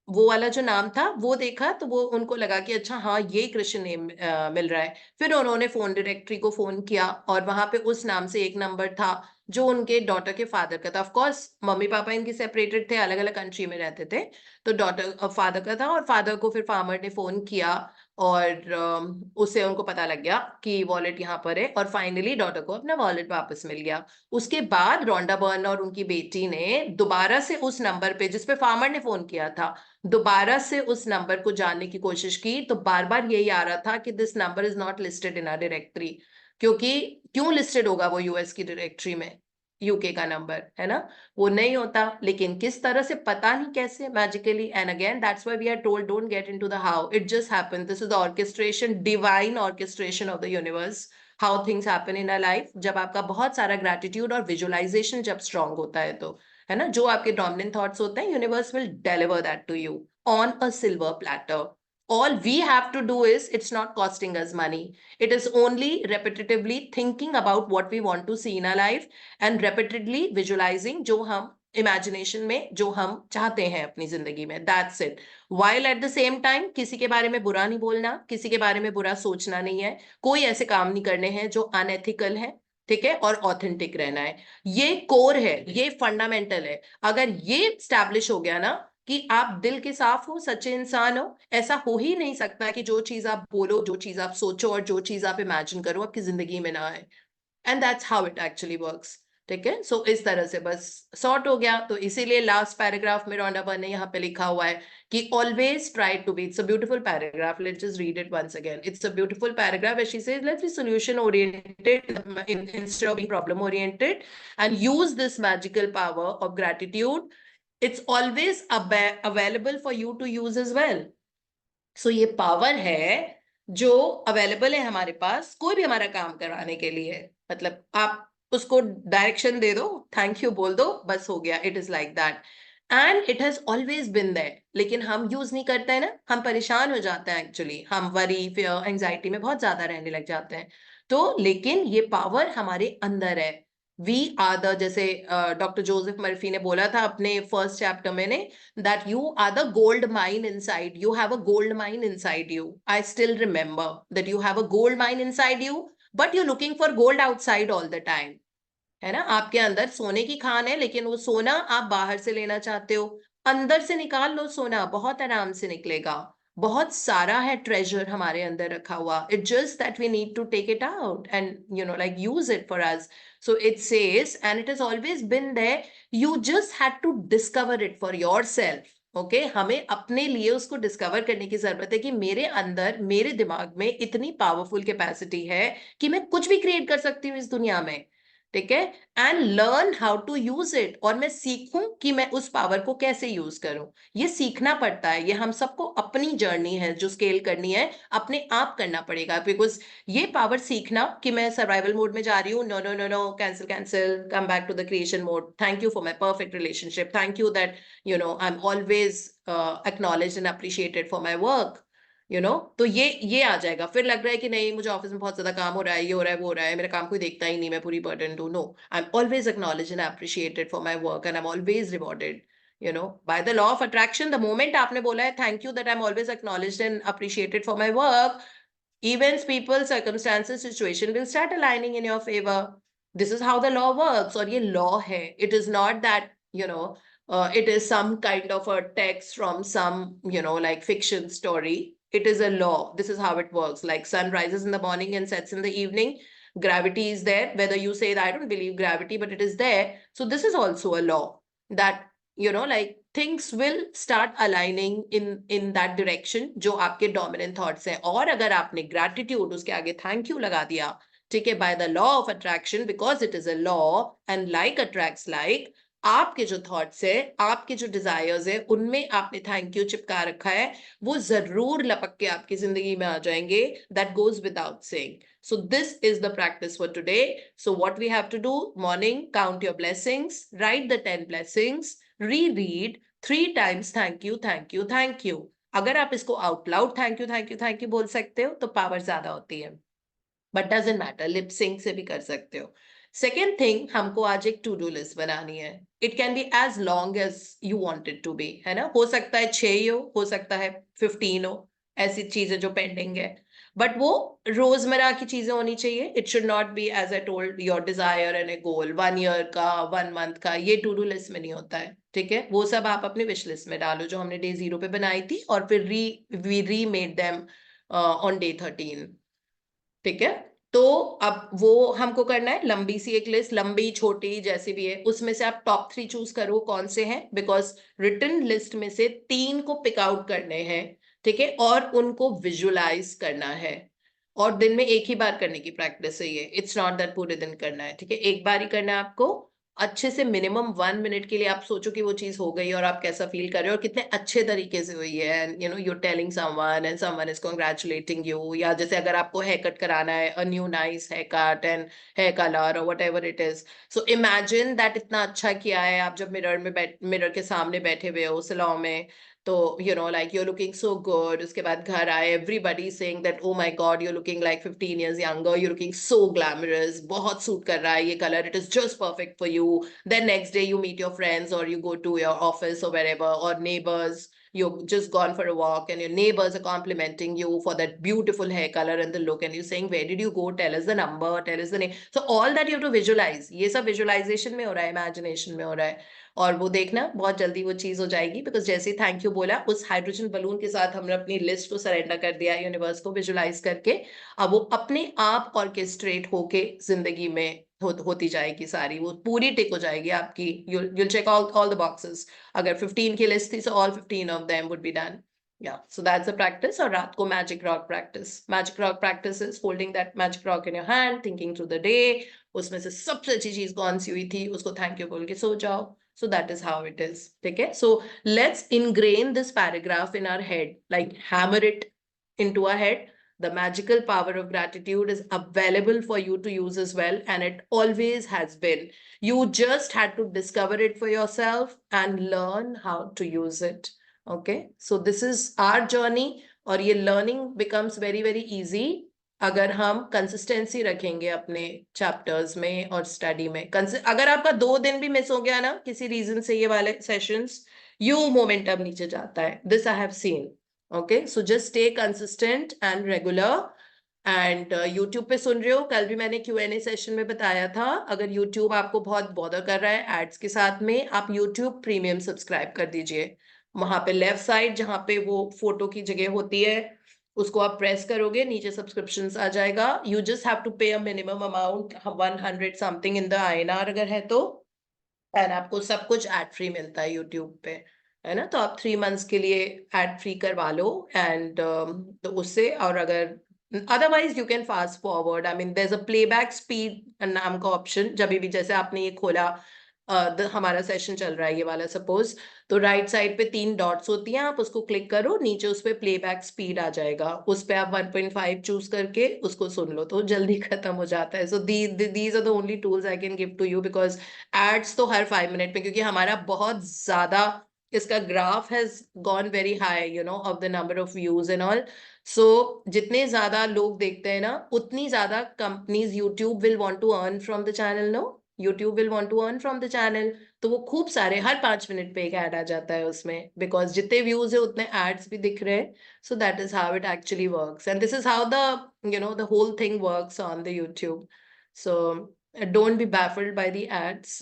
वो वाला जो नाम था वो देखा, तो वो उनको लगा कि अच्छा हाँ ये क्रिश्चियन नेम मिल रहा है. फिर उन्होंने फोन डायरेक्टरी को फोन किया, और वहां पे उस नाम से एक नंबर था जो उनके डॉटर के फादर का था. ऑफ कोर्स मम्मी पापा इनके सेपरेटेड थे, अलग अलग कंट्री में रहते थे, तो डॉटर फादर का था, और फादर को फिर फार्मर ने फोन किया, और उससे उनको पता लग गया कि वॉलेट यहाँ पर है, और फाइनली डॉटर को अपना वॉलेट वापस मिल गया. उसके बाद रोंडा बर्न और उनकी बेटी ने दोबारा से उस नंबर पे जिसपे फार्मर ने फोन किया था, दोबारा से उस नंबर को जानने की कोशिश की, तो बार बार यही आ रहा था कि this number is not listed in our directory. क्योंकि क्यों लिस्टेड होगा वो यूएस की डायरेक्टरी में, यूके का नंबर है ना, वो नहीं होता. लेकिन किस तरह से, पता नहीं कैसे, magically. And again that's why we are told don't get into the how, it just happens. This is the orchestration, divine orchestration of the universe, how things happen in a life. जब आपका बहुत सारा gratitude और visualisation जब strong होता है, तो है ना, जो आपके डोमिनेंट थॉट्स होते हैं, universe will deliver that to you on a silver platter. All we have to do is, it's not costing us money. It is only repetitively thinking about what we want to see in our life and repeatedly visualizing जो हम imagination में जो हम चाहते हैं अपनी जिंदगी में. That's it. While at the same time किसी के बारे में बुरा नहीं बोलना, किसी के बारे में बुरा सोचना नहीं है, कोई ऐसे काम नहीं करने हैं जो अनएथिकल है, ठीक है, और ऑथेंटिक रहना है. ये कोर है, ये फंडामेंटल है. अगर ये स्टैब्लिश हो गया ना कि आप दिल के साफ हो, सच्चे इंसान हो, ऐसा हो ही नहीं सकता कि जो चीज आप बोलो, जो चीज आप सोचो और जो चीज आप इमेजिन करो आपकी जिंदगी में ना आए. And that's how it actually works. ठीक है. सो इस तरह से बस सॉर्ट हो गया. तो इसीलिए लास्ट पैराग्राफ में रोंडा बर्न ने यहाँ पे लिखा हुआ है कि always try to be, it's a beautiful paragraph, let's just read it once again. It's a beautiful paragraph where she says let's be solution oriented instead of being problem oriented and use this magical power of gratitude. It's always available for you to use as well. So ये power है जो available है हमारे पास कोई भी हमारा काम कराने के लिए. मतलब आप उसको डायरेक्शन दे दो, थैंक यू बोल दो, बस हो गया. It is like that and it has always been there. लेकिन हम यूज नहीं करते हैं ना, हम परेशान हो जाते हैं एक्चुअली, हम वरी, फियर, एंजाइटी में बहुत ज्यादा रहने लग जाते हैं. तो लेकिन ये पावर हमारे अंदर है. वी आर द, जैसे डॉक्टर जोसेफ मर्फी ने बोला था अपने फर्स्ट चैप्टर में ने, that you are the gold mine inside. You have a gold mine inside you. I still remember that you have a gold mine inside you, but you're looking for gold outside all the time. है ना, आपके अंदर सोने की खान है, लेकिन वो सोना आप बाहर से लेना चाहते हो. अंदर से निकाल लो सोना, बहुत आराम से निकलेगा. बहुत सारा है ट्रेजर हमारे अंदर रखा हुआ. It's just that we need to take it out and like use it for us. So it says, and it has always been there. You just had to discover it for yourself. Okay हमें अपने लिए उसको discover करने की जरूरत है कि मेरे अंदर मेरे दिमाग में इतनी पावरफुल कैपेसिटी है कि मैं कुछ भी क्रिएट कर सकती हूँ इस दुनिया में. ठीक है. And learn how to use it. और मैं सीखूं कि मैं उस पावर को कैसे यूज करूं. ये सीखना पड़ता है. ये हम सबको अपनी जर्नी है जो स्केल करनी है अपने आप करना पड़ेगा. बिकॉज ये पावर सीखना कि मैं सर्वाइवल मोड में जा रही हूँ, no no no no, cancel cancel, come back to the creation mode. Thank you for my perfect relationship. Thank you that I am always acknowledged and appreciated for my work. तो ये आ जाएगा. फिर लग रहा है कि नहीं मुझे ऑफिस में बहुत ज्यादा काम हो रहा है, ये हो रहा है, वो हो रहा है, मेरा काम कोई देखता ही नहीं, मैं पूरी बर्डन हूँ. No, I am always acknowledged and appreciated for my work and I'm always rewarded. By the law of attraction, the moment आपने बोला है thank you that I'm always acknowledged and appreciated for my work, events, people, circumstances, situation will start aligning in your favor. This is how the law works. और ये law है. It is not that it is some kind of a text from some like fiction story. It is a law. This is how it works. Like sun rises in the morning and sets in the evening. Gravity is there. Whether you say that I don't believe gravity, but it is there. So this is also a law that like things will start aligning in that direction जो आपके dominant thoughts हैं. और अगर आपने gratitude उसके आगे thank you लगा दिया, ठीक है, by the law of attraction, because it is a law and like attracts like, आपके जो थॉट्स है, आपके जो डिजायर्स है, उनमें आपने थैंक यू चिपका रखा है, वो जरूर लपक के आपकी जिंदगी में आ जाएंगे. That goes without saying. So this is the practice for today. So what we have to do, morning, count your blessings, write the 10 blessings, reread 3 times thank you, thank you, thank you. अगर आप इसको out loud thank you, thank you, thank you बोल सकते हो तो power ज्यादा होती है. But doesn't matter, lip sync से भी कर सकते हो. सेकेंड थिंग, हमको आज एक टू डू लिस्ट बनानी है. It can be as long as you want it to be, है ना. हो सकता है 6 ही हो सकता है 15 हो, ऐसी चीजें जो पेंडिंग है. बट वो रोजमर्रा की चीजें होनी चाहिए. It should not be as I told your desire and a goal 1 year का, 1 मंथ का. ये टू डू लिस्ट में नहीं होता है. ठीक है. वो सब आप अपने विश लिस्ट में डालो जो हमने डे 0 पे बनाई थी, और फिर we remade them on day 13. ठीक है. तो अब वो हमको करना है लंबी सी एक लिस्ट, लंबी छोटी जैसी भी है, उसमें से आप टॉप 3 चूज करो कौन से हैं. बिकॉज रिटन लिस्ट में से 3 को पिक आउट करने हैं. ठीक है. और उनको विजुअलाइज करना है. और दिन में एक ही बार करने की प्रैक्टिस है ये. इट्स नॉट दैट पूरे दिन करना है. ठीक है. एक बार ही करना है आपको. अच्छे से मिनिमम 1 मिनट के लिए आप सोचो कि वो चीज हो गई और आप कैसा फील कर रहे हो और कितने अच्छे तरीके से हुई है. And you're telling someone and someone is congratulating you. या जैसे अगर आपको हेयर कट कराना है, a new nice haircut and hair color or whatever it is. So imagine that इतना अच्छा किया है आप जब मिरर के सामने बैठे हुए हो सैलून में. तो like you're looking so good. उसके बाद घर आए, everybody saying that oh my god you're looking like 15 years younger, you're looking so glamorous, बहुत सूट कर रहा है ये color, it is just perfect for you. Then next day you meet your friends or you go to your office or wherever, or neighbors, you've just gone for a walk and your neighbors are complimenting you for that beautiful hair color and the look, and you're saying where did you go, tell us the number, tell us the name. So all that you have to visualize. ये सब visualization में हो रहा है, imagination में हो रहा है. और वो देखना बहुत जल्दी वो चीज हो जाएगी. बिकॉज जैसे ही थैंक यू बोला, उस हाइड्रोजन बलून के साथ हमने अपनी लिस्ट को सरेंडर कर दिया यूनिवर्स को विजुलाइज करके. अब वो अपने आप ऑर्केस्ट्रेट होके जिंदगी में होती जाएगी सारी. वो पूरी टिक हो जाएगी आपकी. you'll check all the boxes. अगर 15 की लिस्ट थी so all 15 of them would be done. Yeah, so that's the practice. और रात को magic rock practice. Magic rock practice is holding that magic rock in your hand, thinking through the day. उसमें से सबसे अच्छी चीज कौन सी हुई थी उसको थैंक यू बोल के सो जाओ. So that is how it is. Okay. So let's ingrain this paragraph in our head, like hammer it into our head. The magical power of gratitude is available for you to use as well. And it always has been. You just had to discover it for yourself and learn how to use it. Okay. So this is our journey. और ये learning becomes very, very easy अगर हम consistency रखेंगे अपने chapters में और study में. अगर आपका 2 दिन भी मिस हो गया ना किसी रीजन से ये वाले सेशंस, यू मोमेंटम नीचे जाता है. This I have seen. Okay. So just stay consistent and regular. And YouTube पे सुन रहे हो, कल भी मैंने Q&A सेशन में बताया था, अगर यूट्यूब आपको बहुत बॉदर कर रहा है एड्स के साथ में, आप यूट्यूब प्रीमियम सब्सक्राइब कर दीजिए. वहां पे लेफ्ट साइड जहां पे वो फोटो की जगह होती है उसको आप प्रेस करोगे, नीचे सब्सक्रिप्शंस आ जाएगा. यू जस्ट हैव टू पे a minimum amount 100 something in the INR अगर है तो, एंड आपको सब कुछ एड फ्री मिलता है यूट्यूब पे, है ना. तो आप 3 months के लिए एड फ्री करवा लो, एंड तो उससे, और अगर otherwise you can fast forward. I mean there is a playback speed नाम का ऑप्शन. जब भी जैसे आपने ये खोला, हमारा सेशन चल रहा है ये वाला सपोज, तो राइट साइड पे 3 डॉट्स होती हैं, आप उसको क्लिक करो, नीचे उस पे प्लेबैक स्पीड आ जाएगा, उस पे आप 1.5 चूज करके उसको सुन लो तो जल्दी खत्म हो जाता है. So these are the only tools I can give to you, because ads तो हर 5 मिनट में, क्योंकि हमारा बहुत ज्यादा इसका graph has gone very high, you know, of the number of views and all. So जितने ज्यादा लोग देखते हैं ना, उतनी ज्यादा companies, YouTube will want to earn from the channel. No, YouTube will want to earn from the channel. तो वो खूब सारे हर 5 मिनट पे एक ऐड आ जाता है उसमें, बिकॉज जितने व्यूज है उतने एड्स भी दिख रहे हैं. So that is how it actually works, and this is how the, you know, the whole thing works on the YouTube. So don't be baffled by the ads.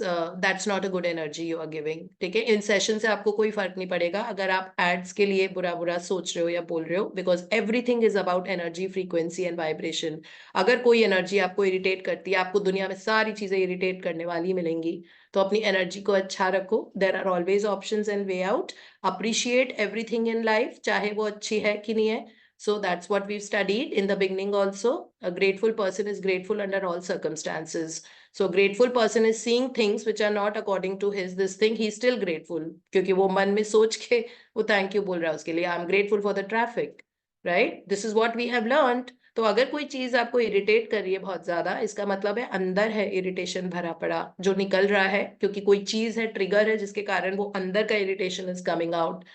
That's not a good energy you are giving. ठीक है, in session से आपको कोई फर्क नहीं पड़ेगा अगर आप एड्स के लिए बुरा बुरा सोच रहे हो या बोल रहे हो, because everything is about energy, frequency and vibration. अगर कोई एनर्जी आपको इरिटेट करती है, आपको दुनिया में सारी चीजें इरिटेट करने वाली मिलेंगी, तो अपनी एनर्जी को अच्छा रखो. There are always options and way out. Appreciate everything in life, चाहे वो अच्छी है कि नहीं है. So that's what we've studied in the beginning also. A grateful person is grateful under all circumstances. So a grateful person is seeing things which are not according to his this thing. He's still grateful. क्योंकि वो मन में सोच के वो thank you बोल रहा है उसके लिए. I'm grateful for the traffic. Right? This is what we have learned. तो अगर कोई चीज आपको इरिटेट कर रही है बहुत ज्यादा, इसका मतलब है अंदर है इरिटेशन भरा पड़ा जो निकल रहा है, क्योंकि कोई चीज है, ट्रिगर है, जिसके कारण वो अंदर का irritation is coming out.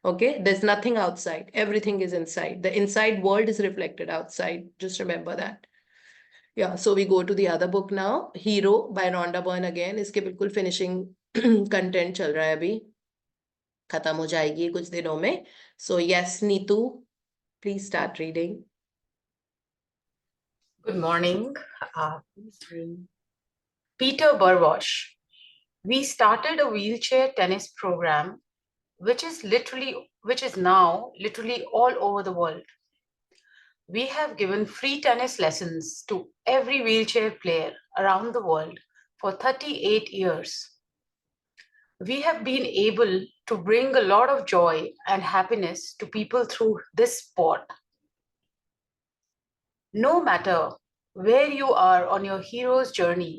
Okay, there's nothing outside. Everything is inside. The inside world is reflected outside. Just remember that. Yeah, so we go to the other book now. Hero by Rhonda Byrne again. इसके बिल्कुल finishing content चल रहा है अभी. खत्म हो जाएगी कुछ दिनों में. So yes, Neetu, please start reading. Good morning. Peter Burwash. We started a wheelchair tennis program, which is now literally all over the world. We have given free tennis lessons to every wheelchair player around the world for 38 years. We have been able to bring a lot of joy and happiness to people through this sport. No matter where you are on your hero's journey,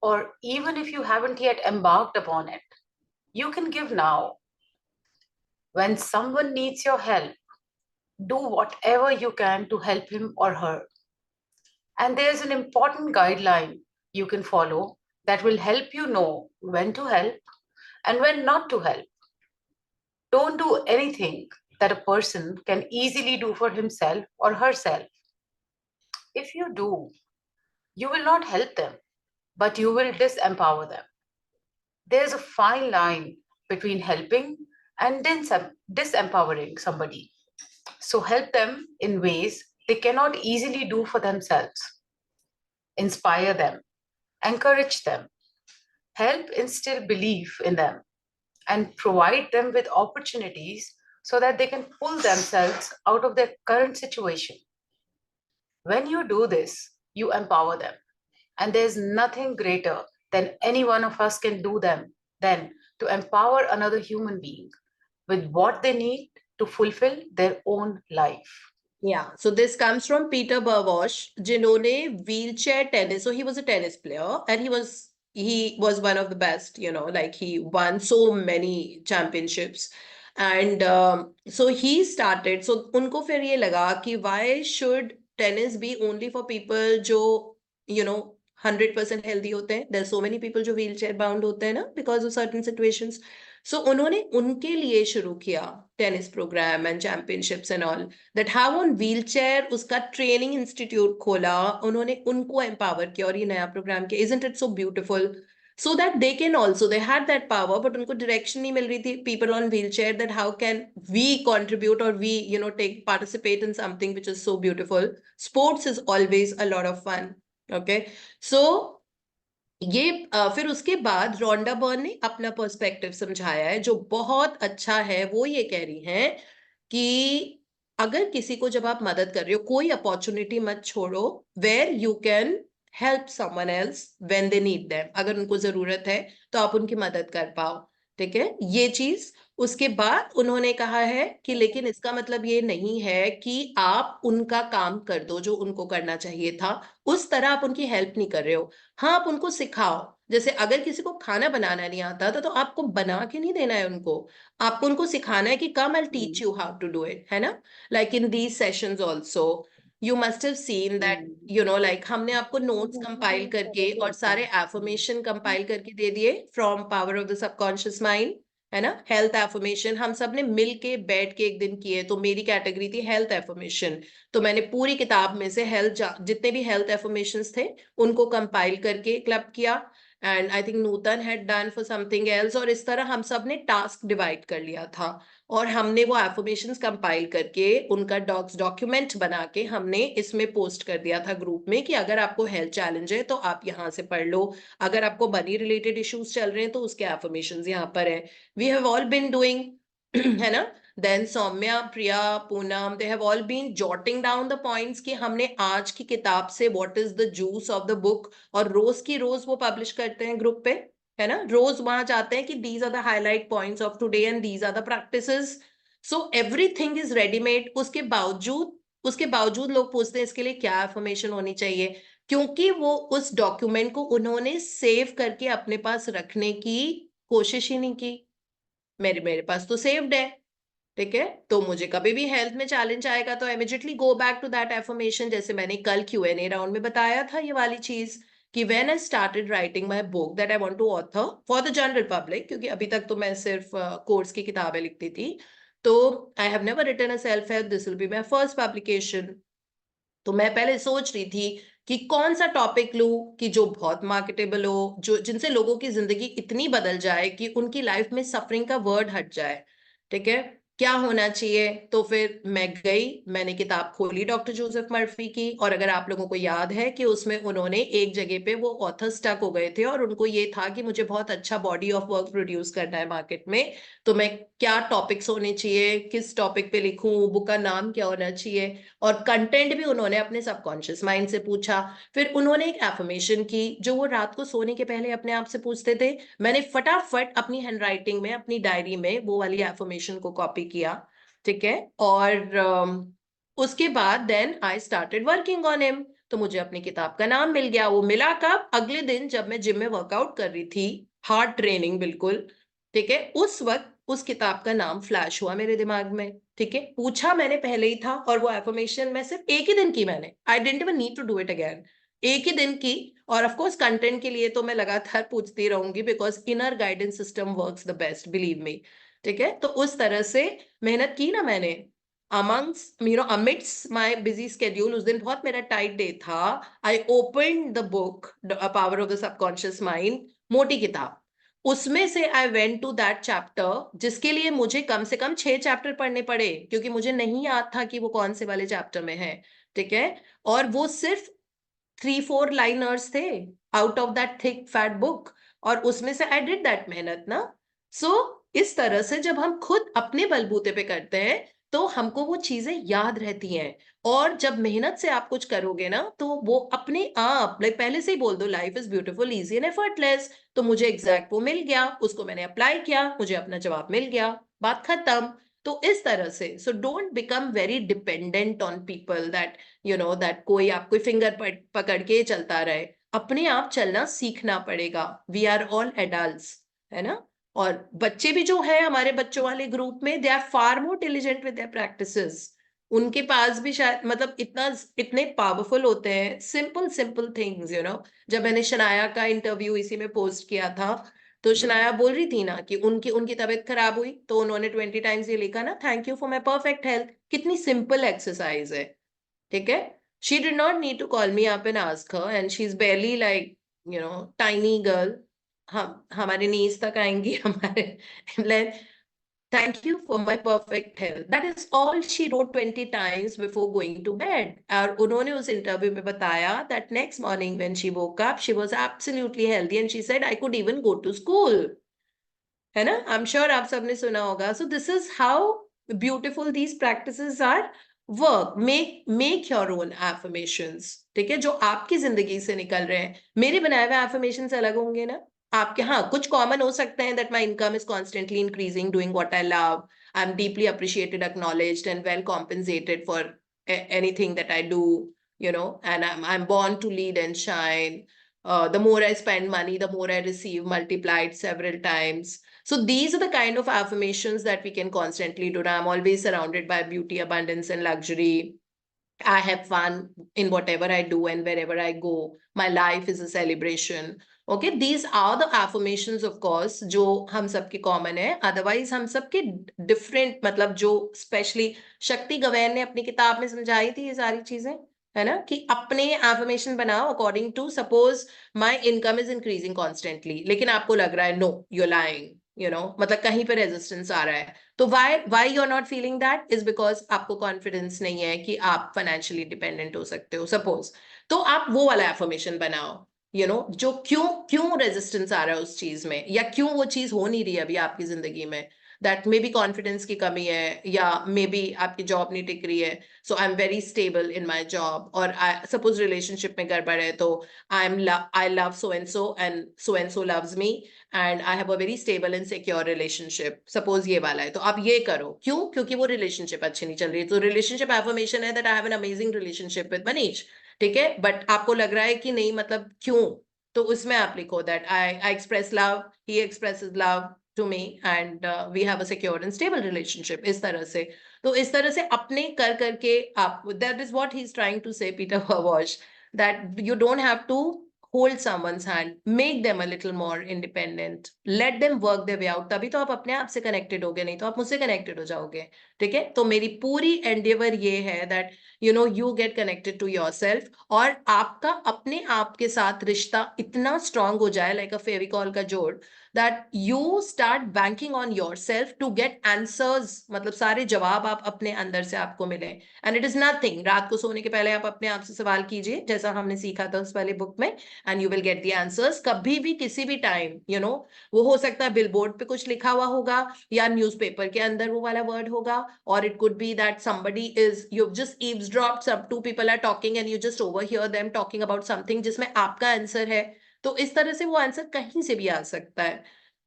or even if you haven't yet embarked upon it, you can give now. When someone needs your help, do whatever you can to help him or her. And there's an important guideline you can follow that will help you know when to help and when not to help. Don't do anything that a person can easily do for himself or herself. If you do, you will not help them, but you will disempower them. There's a fine line between helping and disempowering somebody. So help them in ways they cannot easily do for themselves. Inspire them, encourage them, help instill belief in them, and provide them with opportunities so that they can pull themselves out of their current situation. When you do this, you empower them. And there's nothing greater than any one of us can do than to empower another human being with what they need to fulfill their own life. Yeah, so this comes from Peter Burwash, जिन्होंने wheelchair tennis. So he was a tennis player, and he was one of the best. You know, like he won so many championships, and so he started. So उनको फिर ये लगा कि why should tennis be only for people जो, you know, 100% healthy होते हैं. There's so many people जो wheelchair bound होते हैं ना, because of certain situations. So उन्होंने उनके लिए शुरू किया tennis program and championships and all. That how on wheelchair उसका training institute खोला, उन्होंने उनको empower किया, और ये नया program किया. Isn't it so beautiful? So that they can also, they had that power, but उनको direction नहीं मिल रही थी, people on wheelchair, that how can we contribute, or we, you know, participate in something which is so beautiful. Sports is always a lot of fun. Okay, so ये फिर उसके बाद Rhonda Byrne ने अपना perspective समझाया है जो बहुत अच्छा है। वो ये कह रही हैं कि अगर किसी को जब आप मदद कर रहे हो, कोई अपॉर्चुनिटी मत छोड़ो where you can help someone else when they need them. अगर उनको जरूरत है तो आप उनकी मदद कर पाओ, ठीक है, ये चीज। उसके बाद उन्होंने कहा है कि लेकिन इसका मतलब ये नहीं है कि आप उनका काम कर दो जो उनको करना चाहिए था, उस तरह आप उनकी हेल्प नहीं कर रहे हो। हाँ, आप उनको सिखाओ। जैसे अगर किसी को खाना बनाना नहीं आता तो आपको बना के नहीं देना है उनको, आपको उनको सिखाना है कि come I teach you how to do it, है ना। Like in these sessions also you must have seen that, you know, like हमने आपको नोट्स कंपाइल करके और सारे एफर्मेशन कंपाइल करके दे दिए from power of the subconscious mind, है ना। हेल्थ एफर्मेशन हम सब ने मिल के बैठ के एक दिन किए, तो मेरी कैटेगरी थी हेल्थ एफर्मेशन। तो मैंने पूरी किताब में से जितने भी हेल्थ एफर्मेशंस थे उनको कंपाइल करके क्लब किया। And I think Nutan had done for something else, और इस तरह हम सब ने टास्क डिवाइड कर लिया था और हमने वो एफर्मेशंस कंपाइल करके उनका डॉक्यूमेंट बना के हमने इसमें पोस्ट कर दिया था ग्रुप में कि अगर आपको हेल्थ चैलेंज है तो आप यहाँ से पढ़ लो, अगर आपको मनी रिलेटेड इश्यूज चल रहे हैं तो उसके एफर्मेशंस यहाँ पर है। We have all been doing है ना। Then Saumya, Priya, Poonam, they have all been jotting down the points कि हमने आज की किताब से what is the juice of the book, और रोज की रोज वो पब्लिश करते हैं ग्रुप पे, है ना। रोज वहां जाते हैं कि these are the highlight points of today and these are the practices. So everything is readymade. उसके बावजूद लोग पूछते हैं इसके लिए क्या इन्फॉर्मेशन होनी चाहिए, क्योंकि वो उस डॉक्यूमेंट को उन्होंने सेव करके अपने पास रखने की कोशिश ही नहीं की। मेरे पास तो सेव्ड है, ठीक है। तो मुझे कभी भी हेल्थ में चैलेंज आएगा तो immediately go back to that affirmation. जैसे मैंने कल Q&A राउंड में बताया था ये वाली चीज कि when I started writing my book that I want to author for the general public, क्योंकि अभी तक तो मैं सिर्फ कोर्स की किताबें लिखती थी, तो I have never written a self help, this will be my first publication. तो मैं पहले सोच रही थी कि कौन सा टॉपिक लूं कि जो बहुत मार्केटेबल हो, जो जिनसे लोगों की जिंदगी इतनी बदल जाए कि उनकी लाइफ में सफरिंग का वर्ड हट जाए, ठीक है, क्या होना चाहिए। तो फिर मैंने किताब खोली डॉक्टर जोसेफ मर्फी की, और अगर आप लोगों को याद है कि उसमें उन्होंने एक जगह पे वो ऑथर स्टक हो गए थे और उनको ये था कि मुझे बहुत अच्छा बॉडी ऑफ वर्क प्रोड्यूस करना है मार्केट में, तो मैं क्या टॉपिक्स होने चाहिए, किस टॉपिक पे लिखूं, बुक का नाम क्या होना चाहिए, और कंटेंट भी उन्होंने अपने सबकॉन्शियस माइंड से पूछा। फिर उन्होंने एक एफर्मेशन की जो वो रात को सोने के पहले अपने आप से पूछते थे। मैंने फटाफट अपनी हैंडराइटिंग में, अपनी डायरी में वो वाली एफर्मेशन को कॉपी किया, ठीक है। और उसके बाद then I started working on him. तो मुझे अपनी किताब का नाम मिल गया। वो मिला कब? अगले दिन जब मैं जिम में वर्कआउट कर रही थी, हार्ड ट्रेनिंग बिल्कुल, ठीक है, उस वक्त उस किताब का नाम फ्लैश हुआ मेरे दिमाग में, ठीक है। पूछा मैंने पहले ही था, और वो एफर्मेशन मैं सिर्फ एक ही दिन की, मैंने I didn't even need to do it again, एक ही दिन की। और ऑफ कोर्स कंटेंट के लिए तो मैं लगातार पूछती रहूंगी, because inner guidance system works the best, believe me, ठीक है। तो उस तरह से मेहनत की ना मैंने, amidst my busy schedule, उस दिन बहुत मेरा टाइट डे था, I open the book power of the subconscious mind, मोटी किताब, उसमें से I went to that chapter जिसके लिए मुझे कम से कम 6 चैप्टर पढ़ने पड़े, क्योंकि मुझे नहीं याद था कि वो कौन से वाले चैप्टर में है, ठीक है। और वो सिर्फ 3-4 लाइनर्स थे out of that thick fat book, और उसमें से आई डिड दैट मेहनत ना। सो इस तरह से जब हम खुद अपने बलबूते पे करते हैं तो हमको वो चीजें याद रहती हैं। और जब मेहनत से आप कुछ करोगे ना तो वो अपने आप, लाइक पहले से ही बोल दो, life is beautiful, easy and effortless. तो मुझे एग्जैक्ट वो मिल गया, उसको मैंने अप्लाई किया, मुझे अपना जवाब मिल गया, बात खत्म। तो इस तरह से, so don't become very dependent on people that that कोई आपको फिंगर पकड़ के चलता रहे। अपने आप चलना सीखना पड़ेगा। वी आर ऑल एडल्ट्स, है ना। और बच्चे भी जो है हमारे बच्चों वाले ग्रुप में, they are far more diligent with their practices. उनके पास भी शायद, मतलब इतने पावरफुल होते हैं, सिंपल सिंपल थिंग्स, जब मैंने शनाया का इंटरव्यू इसी में पोस्ट किया था, तो शनाया बोल रही थी ना कि उनकी उनकी तबीयत खराब हुई तो उन्होंने 20 टाइम्स ये लिखा ना, thank you for my perfect health. कितनी सिंपल एक्सरसाइज है, ठीक है। She did not need to call me up and ask her, and she's barely like, tiny girl. हम हमारे नीज तक आएंगी हमारे Thank you for my perfect health. That is all she wrote 20 times before going to bed. और उन्होंने उस interview में बताया that next morning when she woke up, she was absolutely healthy and she said, I could even go to school. है ना? I'm sure आप सबने सुना होगा. So this is how beautiful these practices are. Work, make your own affirmations. ठीक है? जो आपकी जिंदगी से निकल रहे हैं. मेरे बनाए हुए affirmations अलग होंगे ना? आपके हाँ कुछ कॉमन हो सकते हैं that my income is constantly increasing, doing what I love, I'm deeply appreciated, acknowledged, and well compensated for anything that I do, you know, and I'm born to lead and shine. The more I spend money, the more I receive, multiplied several times. So these are the kind of affirmations that we can constantly do. I'm always surrounded by beauty, abundance, and luxury. I have fun in whatever I do and wherever I go. My life is a celebration. Okay, these are the affirmations, of course, जो हम सबके common है. Otherwise, हम सबके different, मतलब जो specially शक्ति गवैन ने अपनी किताब में समझाई थी ये सारी चीजें, है ना, कि अपने affirmation बनाओ according to suppose my income is increasing constantly, लेकिन आपको लग रहा है no, you're lying, you know, मतलब कहीं पे resistance आ रहा है. तो why you're not feeling that is because आपको confidence नहीं है कि आप financially dependent हो सकते हो suppose. तो आप वो वाला affirmation बनाओ, you know, जो क्यों resistance आ रहा है उस चीज में, या क्यों वो चीज हो नहीं रही है अभी आपकी जिंदगी में. That may be confidence की कमी है, या मे बी आपकी जॉब नहीं टिक रही है. So I'm very stable in my job, और suppose relationship में गड़बड़ है तो I love so and so loves me and I have a very stable and secure relationship. Suppose ये वाला है तो आप ये करो. क्यों? क्योंकि वो relationship अच्छी नहीं चल रही है. तो relationship affirmation है that I have an amazing relationship with Manish. ठीक है, बट आपको लग रहा है कि नहीं, मतलब क्यों, तो उसमें आप लिखो that I express love, he expresses love to me and we have a secure and stable relationship. इस तरह से, तो इस तरह से अपने कर करके आप, that is what he's trying to say, Peter Wash, that you don't have to hold someone's hand, make them a little more independent, let them work their way out. तभी तो आप अपने आप से connected होगे, नहीं तो आप मुझसे connected हो जाओगे. ठीक है, तो मेरी पूरी endeavor ये है that you know you get connected to yourself, और आपका अपने आप के साथ रिश्ता इतना strong हो जाए like a फेविकॉल का जोड़, that you start banking on yourself to get answers. मतलब सारे जवाब आप अपने अंदर से आपको मिले. And it is nothing. रात को सोने के पहले आप अपने आप से सवाल कीजिए जैसा हमने सीखा था उस वाले बुक में, and you will get the answers. कभी भी किसी भी टाइम, you know, वो हो सकता है बिलबोर्ड पे कुछ लिखा हुआ होगा, या न्यूज़पेपर के अंदर वो वाला वर्ड होगा, or it could be that somebody is, you've just eavesdropped, some two people are talking and you just overhear them talking about something जिसमें आपका आंसर है. तो इस तरह से वो आंसर कहीं से भी आ सकता है.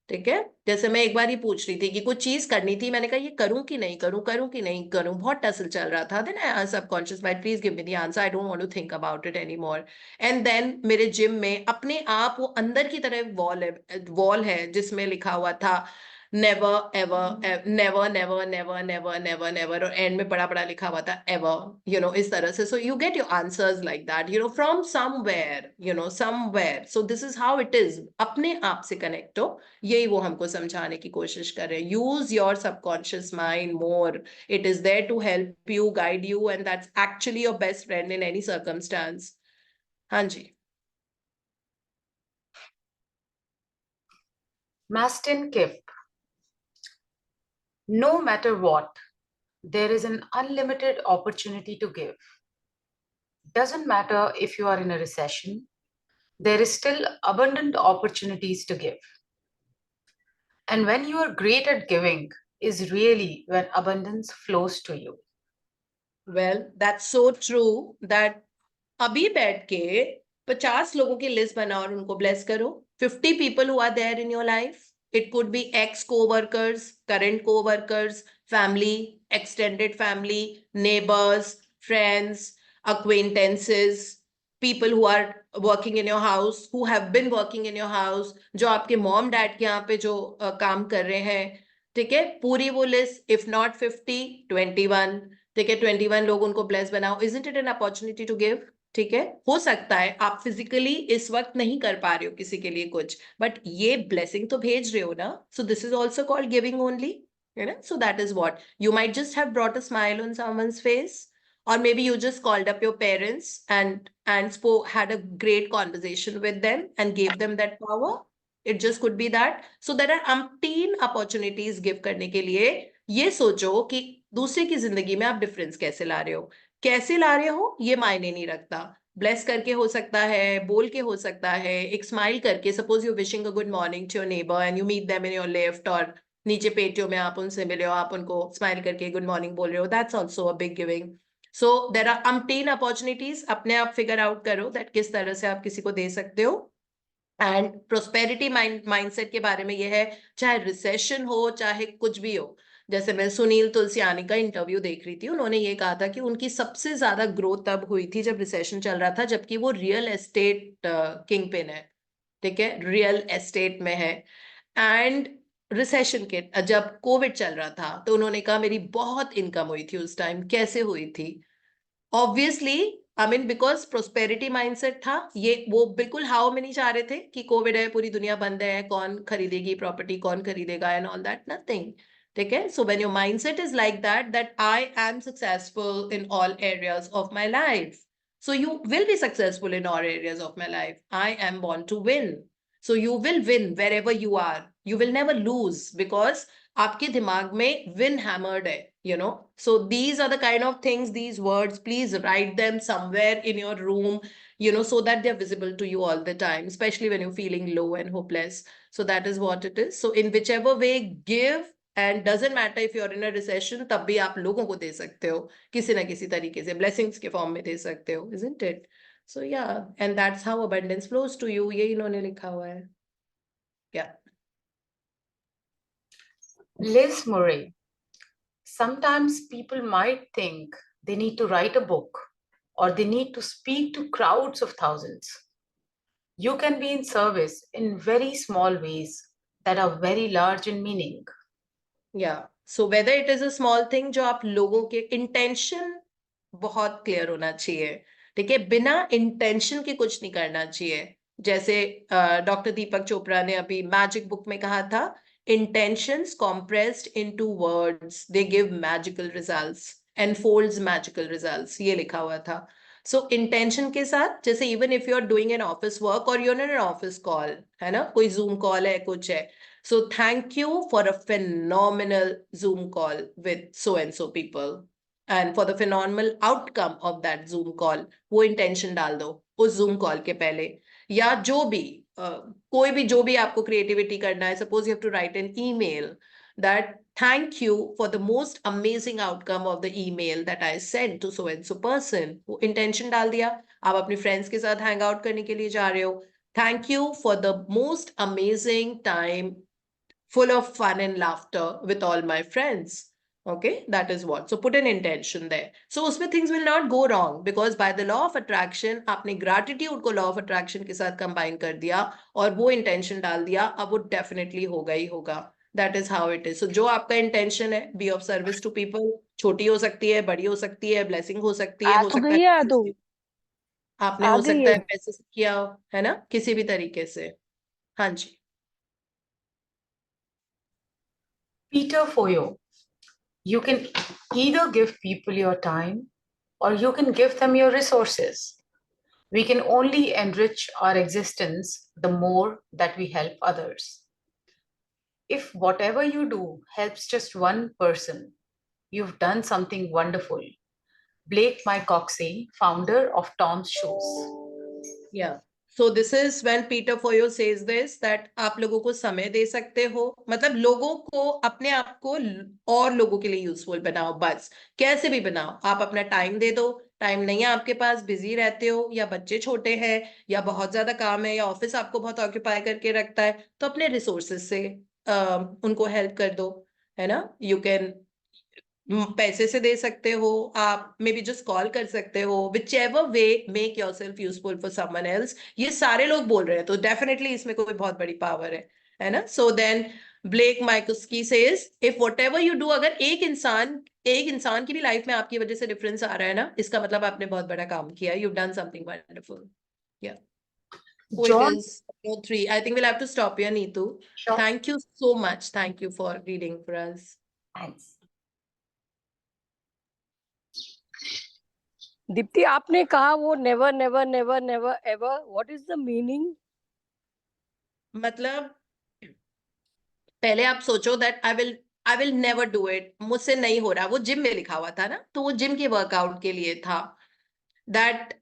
ठीक है, जैसे मैं एक बार ही पूछ रही थी कि कुछ चीज करनी थी, मैंने कहा ये करूं कि नहीं करूं, करूं कि नहीं करूं, बहुत टसल चल रहा था. Then I asked subconscious mind, please give me the answer, I don't want to think about it any more. And then मेरे जिम में अपने आप वो अंदर की तरफ वॉल है जिसमें लिखा हुआ था never ever, never never never never never never, और एंड में बड़ा बड़ा लिखा हुआ था एवर, यू नो, इस तरह से. So you get your answers like that, you no, from somewhere, you know, somewhere. So this is how it is. अपने आप से कनेक्ट हो, यही वो हमको समझाने की कोशिश कर रहे हैं. Use your subconscious mind more. It is there to help you, guide you, and that's actually your best friend in any circumstance. हाँ जी. Mastin Kip. No matter what, there is an unlimited opportunity to give. Doesn't matter if you are in a recession, there is still abundant opportunities to give. And when you are great at giving is really when abundance flows to you. Well, that's so true that अभी बैठ के 50 लोगों की list बनाओ और उनको bless करो. 50 people who are there in your life. It could be ex co-workers, current co-workers, family, extended family, neighbors, friends, acquaintances, people who are working in your house, who have been working in your house, जो आपके mom dad के यहाँ पे जो काम कर रहे हैं. ठीक है, पूरी वो लिस्ट, if not 50, 21. ठीक है, 21 लोग उनको ब्लेस बनाओ. Isn't it an opportunity to give? ठीक है, हो सकता है आप फिजिकली इस वक्त नहीं कर पा रहे हो किसी के लिए कुछ, बट ये ब्लेसिंग तो भेज रहे हो ना. सो this is also called giving only, है ना. सो that is what you might just have brought a smile on someone's face, or maybe you just called up your parents and had a great conversation with them and gave them that power. It just could be that. So there are umpteen opportunities give करने के लिए. ये सोचो कि दूसरे की जिंदगी में आप डिफरेंस कैसे ला रहे हो. कैसे ला रहे हो ये मायने नहीं रखता. ब्लेस करके हो सकता है, बोल के हो सकता है, एक स्माइल करके. Suppose you wishing a good morning to your neighbour and you meet them in your lift, और नीचे पेटियों में आप उनसे मिले हो, आप उनको स्माइल करके गुड मॉर्निंग बोल रहे हो. That's also a big giving. So there are umpteen opportunities. अपने आप फिगर आउट करो दैट किस तरह से आप किसी को दे सकते हो. एंड प्रोस्पेरिटी माइंडसेट के बारे में ये है, चाहे रिसेशन हो चाहे कुछ भी हो. जैसे मैं सुनील तुलसियानी का इंटरव्यू देख रही थी, उन्होंने ये कहा था कि उनकी सबसे ज्यादा ग्रोथ तब हुई थी जब रिसेशन चल रहा था, जबकि वो रियल एस्टेट किंग पिन है. ठीक है, रियल एस्टेट में है. एंड रिसेशन के जब कोविड चल रहा था तो उन्होंने कहा मेरी बहुत इनकम हुई थी उस टाइम. कैसे हुई थी? Obviously, I mean because prosperity mindset था. ये वो बिल्कुल हाउ में नहीं चाह रहे थे कि कोविड है, पूरी दुनिया बंद है, कौन खरीदेगी प्रॉपर्टी, कौन खरीदेगा एंड ऑल दैट, नथिंग. ठीक है. So when your mindset is like that I am successful in all areas of my life, so you will be successful in all areas of my life. I am born to win. So you will win wherever you are. You will never lose because आपके दिमाग में win hammered है, you know. So these are the kind of things, these words, please write them somewhere in your room, you know, so that they're visible to you all the time, especially when you're feeling low and hopeless. So that is what it is. So in whichever way, give. And doesn't matter if you're in a recession, तब भी आप लोगों को दे सकते हो किसी ना किसी तरीके से, ब्लेसिंग्स के फॉर्म में दे सकते हो, isn't it? So yeah, and that's how abundance flows to you. ये इन्होंने लिखा हुआ है. Yeah. Liz Murray. Sometimes people might think they need to write a book or they need to speak to crowds of thousands. You can be in service in very small ways that are very large in meaning. Yeah. So whether it is a small thing, जो आप लोगों के intention बहुत clear होना चाहिए. ठीक है, बिना इंटेंशन के कुछ नहीं करना चाहिए. जैसे डॉक्टर दीपक चोपड़ा ने अभी मैजिक बुक में कहा था, intentions compressed into words they give magical results, enfolds magical results, ये लिखा हुआ था. So intention के साथ, जैसे even if you're doing an office work or you're in an office call, है ना, कोई zoom call है, कुछ है. So thank you for a phenomenal Zoom call with so and so people. And for the phenomenal outcome of that Zoom call, वो intention डाल दो उस Zoom call के पहले. या जो भी कोई भी जो भी आपको creativity करना है, suppose you have to write an email that thank you for the most amazing outcome of the email that I sent to so and so person. वो intention डाल दिया. आप अपने friends के साथ hang out करने के लिए जा रहे हो. Thank you for the most amazing time full of fun and laughter with all my friends. Okay, that is what. So put an intention there. So usme things will not go wrong because by the law of attraction, आपने gratitude को law of attraction के साथ combine कर दिया और वो intention डाल दिया, अब वो definitely होगा ही होगा. That is how it is. So जो आपका intention है, be of service to people, छोटी हो सकती है, बड़ी हो सकती है, blessing हो सकती है, आ हो तो सकता गई है, है तो आपने आ हो गई सकता है. है पैसे से किया हो, है ना, किसी भी तरीके से. हाँ जी. Peter Foyo. You can either give people your time or you can give them your resources. We can only enrich our existence the more that we help others. If whatever you do helps just one person, you've done something wonderful. Blake Mycoxey, founder of Tom's Shoes. Yeah. So this is when Peter Foyo says this, that आप लोगों को समय दे सकते हो, मतलब लोगों को, अपने आप को और लोगों के लिए यूजफुल बनाओ. बस कैसे भी बनाओ, आप अपना टाइम दे दो. टाइम नहीं है आपके पास, बिजी रहते हो, या बच्चे छोटे हैं, या बहुत ज्यादा काम है, या ऑफिस आपको बहुत ऑक्यूपाई करके रखता है, तो अपने रिसोर्सेज से उनको हेल्प कर दो. है ना. यू कैन पैसे से दे सकते हो, आप मे बी जस्ट कॉल कर सकते हो. Which ever way make your self useful for someone else. ये सारे लोग बोल रहे हैं तो डेफिनेटली इसमें कोई बहुत बड़ी पावर है ना. So then Blake Mycoskie says, if whatever you do, अगर एक इंसान की भी लाइफ में आपकी वजह से डिफरेंस आ रहा है ना, इसका मतलब आपने बहुत बड़ा काम किया. You done something wonderful. या John, 3. I think we'll have to stop here, Neetu. sure. Thank you so much. Thank you for reading for us. Thanks. Deepti, आपने कहा वो never never never never ever, what is the meaning? मतलब पहले आप सोचो that I will never do it, मुझसे नहीं हो रहा। वो जिम में लिखा हुआ था ना, तो वो जिम के वर्कआउट के लिए था दैट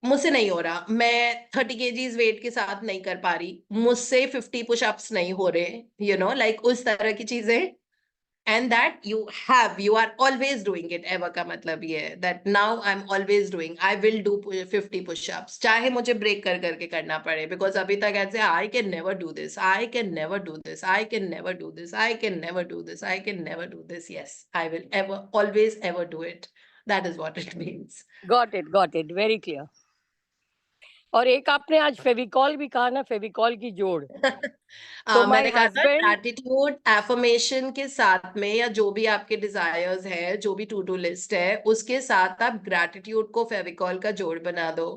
मुझसे नहीं हो रहा, मैं 30 kgs वेट के साथ नहीं कर पा रही, मुझसे 50 पुशअप्स नहीं हो रहे, लाइक उस तरह की चीजें। And that you are always doing it, ever का मतलब ये है that now I am always doing, I will do 50 pushups, चाहे मुझे ब्रेक कर करके करना पड़े, बिकॉज अभी तक ऐसे I can never do this, I can never do this, I can never do this, I can never do this, I can never do this. Yes, I will ever always ever do it, that is what it means. Got it. Very clear. और एक आपने आज फेविकॉल भी कहा ना, फेविकॉल की जोड़। तो माय मैंने कहा था हस्बैंड, ग्रैटिट्यूड एफर्मेशन के साथ में, या जो भी आपके डिजायर्स है, जो भी टू डू लिस्ट है, उसके साथ आप ग्रैटिट्यूड को फेविकॉल का जोड़ बना दो।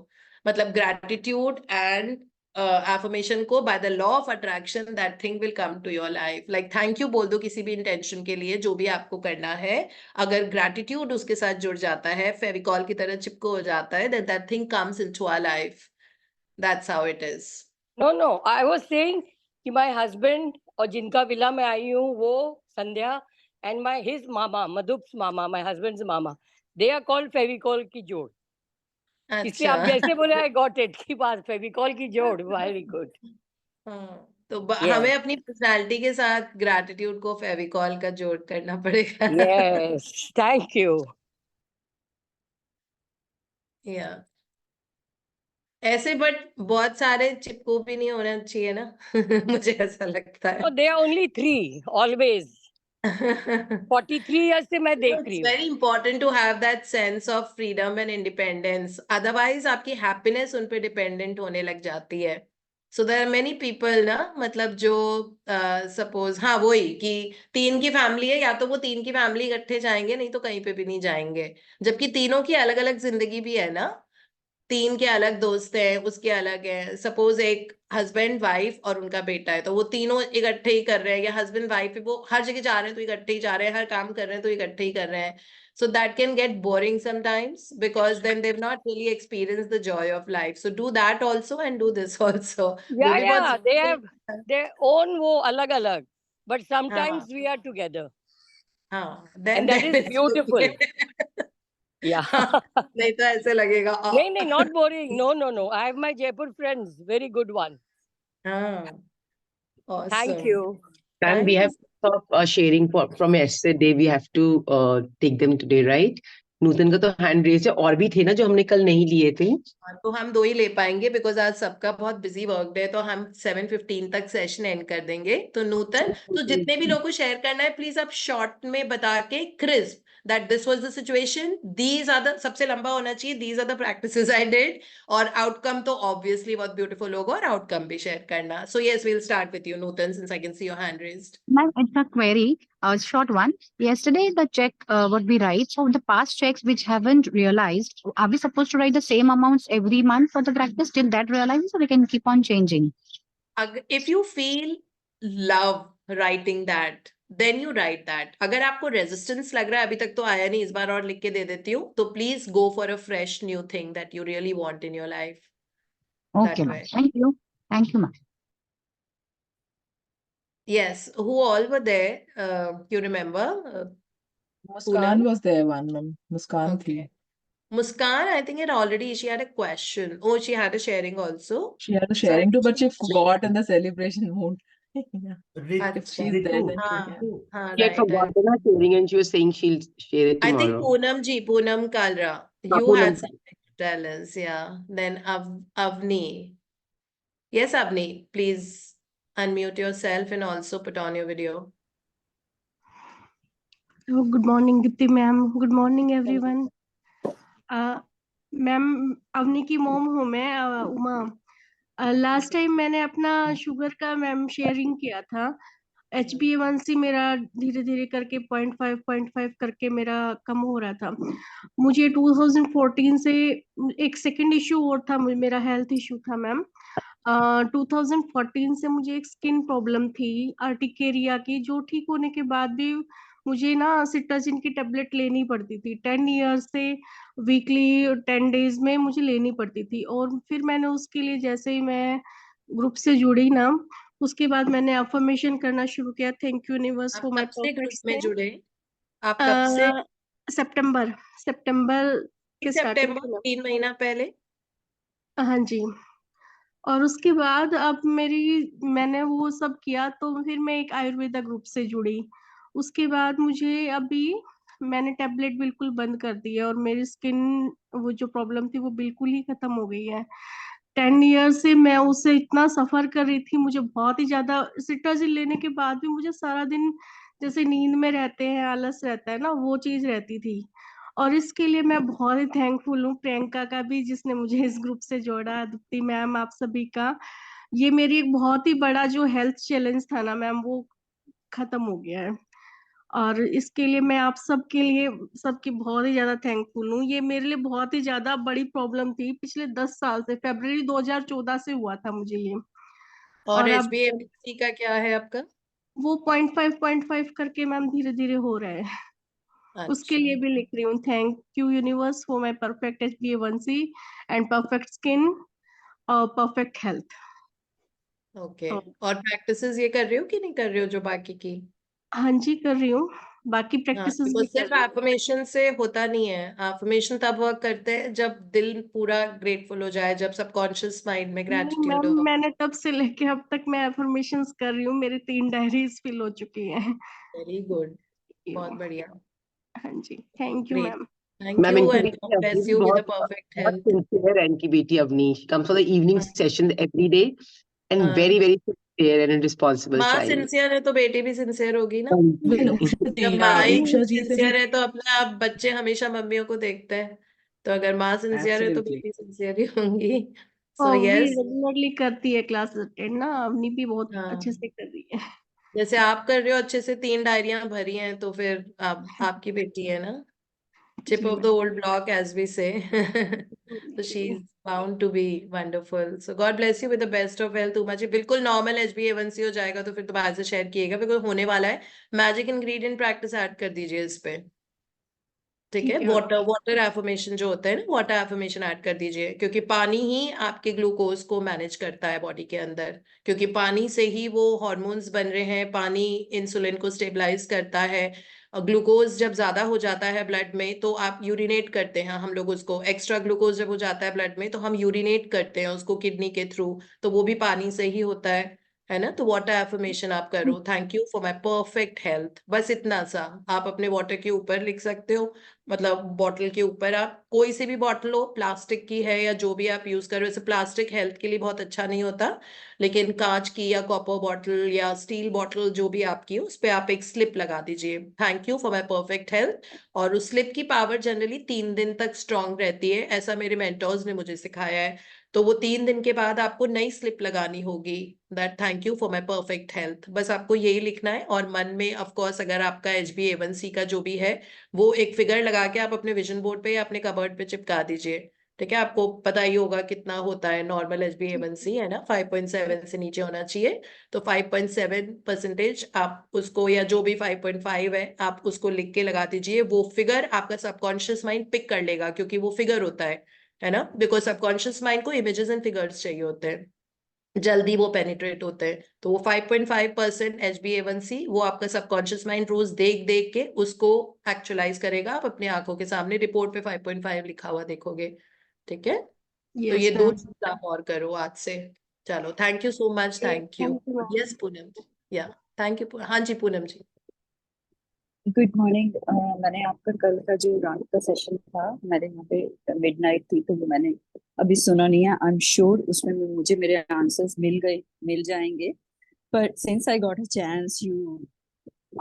मतलब ग्रैटिट्यूड एंड एफर्मेशन को, by the law of attraction that thing will come to your life. Like thank you बोल दो किसी भी इंटेंशन के लिए, जो भी आपको करना है, अगर ग्रैटिट्यूड उसके साथ जुड़ जाता है, फेविकॉल की तरह चिपको हो जाता है, then that thing comes into our life. That's how it is. No I was saying कि माय हस्बैंड और जिनका विला में आई हूँ वो Sandhya and my his mama, Madhup's mama, my husband's mama, they are called Fevicol की जोड़। इसलिए आप अच्छा। जैसे बोले आई गॉट इट की बात, फेविकॉल की जोड़, वेरी गुड। हाँ, तो Yes. हमें अपनी पर्सनालिटी के साथ ग्रैटिट्यूड को फेविकॉल का जोड़ करना पड़ेगा। Yes, thank you. या ऐसे, बट बहुत सारे चिपको भी नहीं होना चाहिए ना। मुझे ऐसा लगता No, they are only 3, always. है। 43 years से मैं देख रही It's हूँ। very important to have that sense of freedom and independence. Otherwise, आपकी happiness उन पे dependent होने लग जाती है. So there are many people ना, मतलब जो suppose, हाँ वही कि 3 की फैमिली है, या तो वो 3 की फैमिली इकट्ठे जाएंगे, नहीं तो कहीं पे भी नहीं जाएंगे, जबकि तीनों की अलग अलग जिंदगी भी है ना। 3 के अलग दोस्त हैं, उसके अलग है। सपोज एक हस्बैंड वाइफ और उनका बेटा है, तो वो तीनों इकट्ठे ही कर रहे हैं, या हस्बैंड वाइफ वो हर जगह जा रहे हैं तो इकट्ठे ही जा रहे हैं, हर काम कर रहे हैं तो इकट्ठे ही कर रहे हैं। So that can get boring sometimes, because then they not really experience the joy of life. So do that also and do this also. वो भी बहुत They have their own वो अलग अलग, but sometimes हाँ we are together हाँ, and then that is it's beautiful. okay. Yeah. हाँ, नहीं तो ऐसे लगेगा नहीं, not boring. No. I have my Jaipur friends, very good one. हाँ, Thank awesome. you. Ma'am, we have of sharing from yesterday. We have to take them today, right? नूतन का तो hand raise है, और भी थे ना जो हमने कल नहीं लिए थे। तो हम 2 ही ले पाएंगे, बिकॉज आज सबका बहुत बिजी वर्क डे, तो हम 7:15 तक सेशन एंड कर देंगे। तो नूतन, तो जितने भी लोगों को शेयर करना है, प्लीज आप शॉर्ट में बता के, crisp, that this was the situation, these are the, सबसे लंबा होना चाहिए, these are the practices I did, और आउटकम तो ऑब्वियसली बहुत ब्यूटीफुल होगा, और आउटकम भी शेयर करना। So yes, we will start with you Nutan, since I can see your hand raised. Ma'am, it's a query, a short one. Yesterday, the check what we write, so the past checks which haven't realized, are we supposed to write the same amounts every month for the practice till that realizes, or we can keep on changing? If you feel love writing that, then you write that. अगर आपको resistance लग रहा है, अभी तक तो आया नहीं, इस बार और लिख के दे देती हूँ, तो please go for a fresh new thing that you really want in your life. Okay, ma'am. Thank you. Thank you, ma'am. Yes, who all were there? You remember? Muskan was there one, ma'am. Muskan Okay. thi. Muskan, I think she had a question. Oh, she had a sharing also. She had a sharing too, but she got in the celebration mood. Yeah. If she's there, then she हाँ, can. हाँ, She had right. forgotten her sharing and she was saying she'll share it I think tomorrow. Poonam Kalra, you Poonam. had something to tell us, yeah. Then Avni. Yes, Avni, please unmute yourself and also put on your video. Oh, good morning, Dipti ma'am. Good morning, everyone. Ma'am, Avni की mom हूँ मैं, Uma. Last time मैंने अपना sugar का ma'am sharing किया था। HbA1c मेरा धीरे धीरे करके 0.5 करके मेरा कम हो रहा था। मुझे 2014 से एक सेकंड इशू और था, मेरा हेल्थ इशू था मैम। 2014 से मुझे एक स्किन प्रॉब्लम थी आर्टिकेरिया की, जो ठीक होने के बाद भी मुझे ना सिट्राजिन की टेबलेट लेनी पड़ती थी। 10 ईयर्स से वीकली 10 डेज में मुझे लेनी पड़ती थी। और फिर मैंने उसके लिए, जैसे ही मैं ग्रुप से जुड़ी ना, उसके बाद मैंने अफर्मेशन करना शुरू किया, थैंक यू यूनिवर्स आप फॉर माय कब से परफेक्ट ग्रुप में स्किन। जुड़े? आप कब से? सितंबर सितंबर के स्टार्टिंग सितंबर, में। 3 महीना पहले। हाँ जी। और उसके बाद अब मैंने वो सब किया, तो फिर मैं एक आयुर्वेदा ग्रुप से जुड़ी। उसके बाद मुझे अभी मैंने टैबलेट बिल्कुल बंद कर दी है, और मेरी स्किन वो जो प्रॉब्लम थी वो बिल्कुल ही खत्म हो गई है। 10 ईयर से मैं उससे इतना सफर कर रही थी, मुझे बहुत ही ज्यादा सिट्राजिन लेने के बाद भी मुझे सारा दिन जैसे नींद में रहते हैं, आलस रहता है ना, वो चीज रहती थी। और इसके लिए मैं बहुत ही थैंकफुल हूँ प्रियंका का भी, जिसने मुझे इस ग्रुप से जोड़ा, दीप्ति मैम, आप सभी का। ये मेरी एक बहुत ही बड़ा जो हेल्थ चैलेंज था ना मैम, वो खत्म हो गया है। और इसके लिए मैं आप सबके लिए सबकी बहुत ही ज्यादा थैंकफुल हूँ। ये मेरे लिए बहुत ही ज्यादा बड़ी प्रॉब्लम थी पिछले 10 साल से, फरवरी 2014 से हुआ था मुझे ये। और और अब HbA1c का क्या है आपका? वो 0.5 करके मैम धीरे धीरे हो रहा है। उसके अच्छा, लिए भी लिख रही हूँ, thank you universe for my perfect HbA1c and perfect skin और परफेक्ट हेल्थ। ओके। और प्रैक्टिसेस ये कर रहे हो कि नहीं कर रहे हो जो बाकी की? हाँ जी, कर रही हूँ, बाकी हाँ, प्रैक्टिसेस देखो भी कर सिर्फ रही हूँ। एफर्मेशन से होता नहीं है। एफर्मेशन तब वर्क करते हैं जब दिल पूरा ग्रेटफुल हो जाए, जब सबकॉन्शियस माइंड में नहीं ग्रेटिट्यूड मैम, हो। मैंने तब से लेके अब तक मैं एफर्मेशंस कर रही हूँ, मेरी 3 डायरीज फिल हो चुकी हैं। वेरी गुड, बहुत बढ़िया, हाँ जी, thank you great. Ma'am. Thank ma'am you इनकी एंड बेटी गॉड अवनी ब्लेस भी यू विद बहुत अ परफेक्ट बहुत हेल्थ। सिंसियर है। इनकी बेटी Avani, she comes for the evening session every day and हाँ, very very sincere and responsible माँ चाइल्ड। सिंसियर है तो बेटी भी सिंसियर होगी ना। Even उषा जब जी, माँ ही उषा जी से भी सिंसियर है तो अपने आप बच्चे हमेशा मम्मियों को देखते हैं। तो अगर माँ सिंसियर है तो absolutely. बेटी सिंसियर ही होंगी। सो वो भी यस। रेगुलरली करती है क्लास अटेंड ना, अवनी भी बहुत अच्छे हाँ, से कर रही है। जैसे आप कर रहे हो अच्छे से, 3 डायरियां भरी हैं, तो फिर आप आपकी बेटी है ना, tip जी of the ma'am. old block, as we say. So जी she's bound to be wonderful. So God bless you with the best of health, Uma ji. बिल्कुल नॉर्मल HbA1c हो जाएगा तो फिर दोबारा से शेयर किएगा, बिल्कुल होने वाला है। मैजिक इंग्रेडिएंट प्रैक्टिस ऐड कर दीजिए इस पे, ठीक है। ठीक है मैम। वाटर वाटर एफर्मेशन जो होता है ना, वाटर एफर्मेशन ऐड कर दीजिए, क्योंकि पानी ही आपके ग्लूकोज को मैनेज करता है बॉडी के अंदर, क्योंकि पानी से ही वो हार्मोन्स बन रहे हैं, पानी इंसुलिन को स्टेबलाइज करता है। और ग्लूकोज जब ज्यादा हो जाता है ब्लड में तो आप यूरिनेट करते हैं, हम लोग उसको, एक्स्ट्रा ग्लूकोज जब हो जाता है ब्लड में तो हम यूरिनेट करते हैं उसको किडनी के थ्रू, तो वो भी पानी से ही होता है ना। तो वाटर एफर्मेशन आप करो, thank you for my perfect health, बस इतना सा आप अपने वाटर के ऊपर लिख सकते हो। मतलब बॉटल के ऊपर आप कोई सी भी बॉटल हो, प्लास्टिक की है या जो भी आप यूज कर रहे हो, वैसे प्लास्टिक हेल्थ के लिए बहुत अच्छा नहीं होता, लेकिन कांच की या कॉपर बॉटल या स्टील बॉटल जो भी आपकी हो, उस पे आप एक स्लिप लगा दीजिए, thank you for my perfect health. और उस स्लिप की पावर जनरली 3 दिन तक स्ट्रांग रहती है, ऐसा मेरे मेंटोर्स ने मुझे सिखाया है। तो वो 3 दिन के बाद आपको नई स्लिप लगानी होगी, that thank you for my perfect health, बस आपको यही लिखना है। और मन में ऑफ कोर्स अगर आपका HbA1c का जो भी है वो एक फिगर लगा के आप अपने विजन बोर्ड पे या अपने कबर्ड पे चिपका दीजिए, ठीक है। आपको पता ही होगा कितना होता है नॉर्मल HbA1c, है ना, 5.7 से नीचे होना चाहिए। तो 5.7% आप उसको, या जो भी 5.5 है आप उसको लिख के लगा दीजिए। वो फिगर आपका सबकॉन्शियस माइंड पिक कर लेगा, क्योंकि वो फिगर होता है ना, बिकॉज सबकॉन्शियस माइंड को इमेजेस एंड फिगर्स चाहिए होते हैं, जल्दी वो पेनिट्रेट होते हैं। तो वो 5.5% HbA1c वो आपका सबकॉन्शियस माइंड रोज देख देख के उसको एक्चुअलाइज करेगा, आप अपनी आंखों के सामने रिपोर्ट पे 5.5 लिखा हुआ देखोगे, ठीक है। तो ये यस दो मैम। चीज आप और करो आज से। चलो, thank you so much, thank you. Thank you ma'am. Yes Poonam, yeah thank you. हाँ जी पूनम जी। Good morning. मैंने आपका कल का जो रात का सेशन था, मेरे यहाँ पे मिडनाइट थी, तो वो मैंने अभी सुना नहीं है। आई एम श्योर उसमें मुझे मेरे आंसर्स मिल जाएंगे, पर since I got a chance you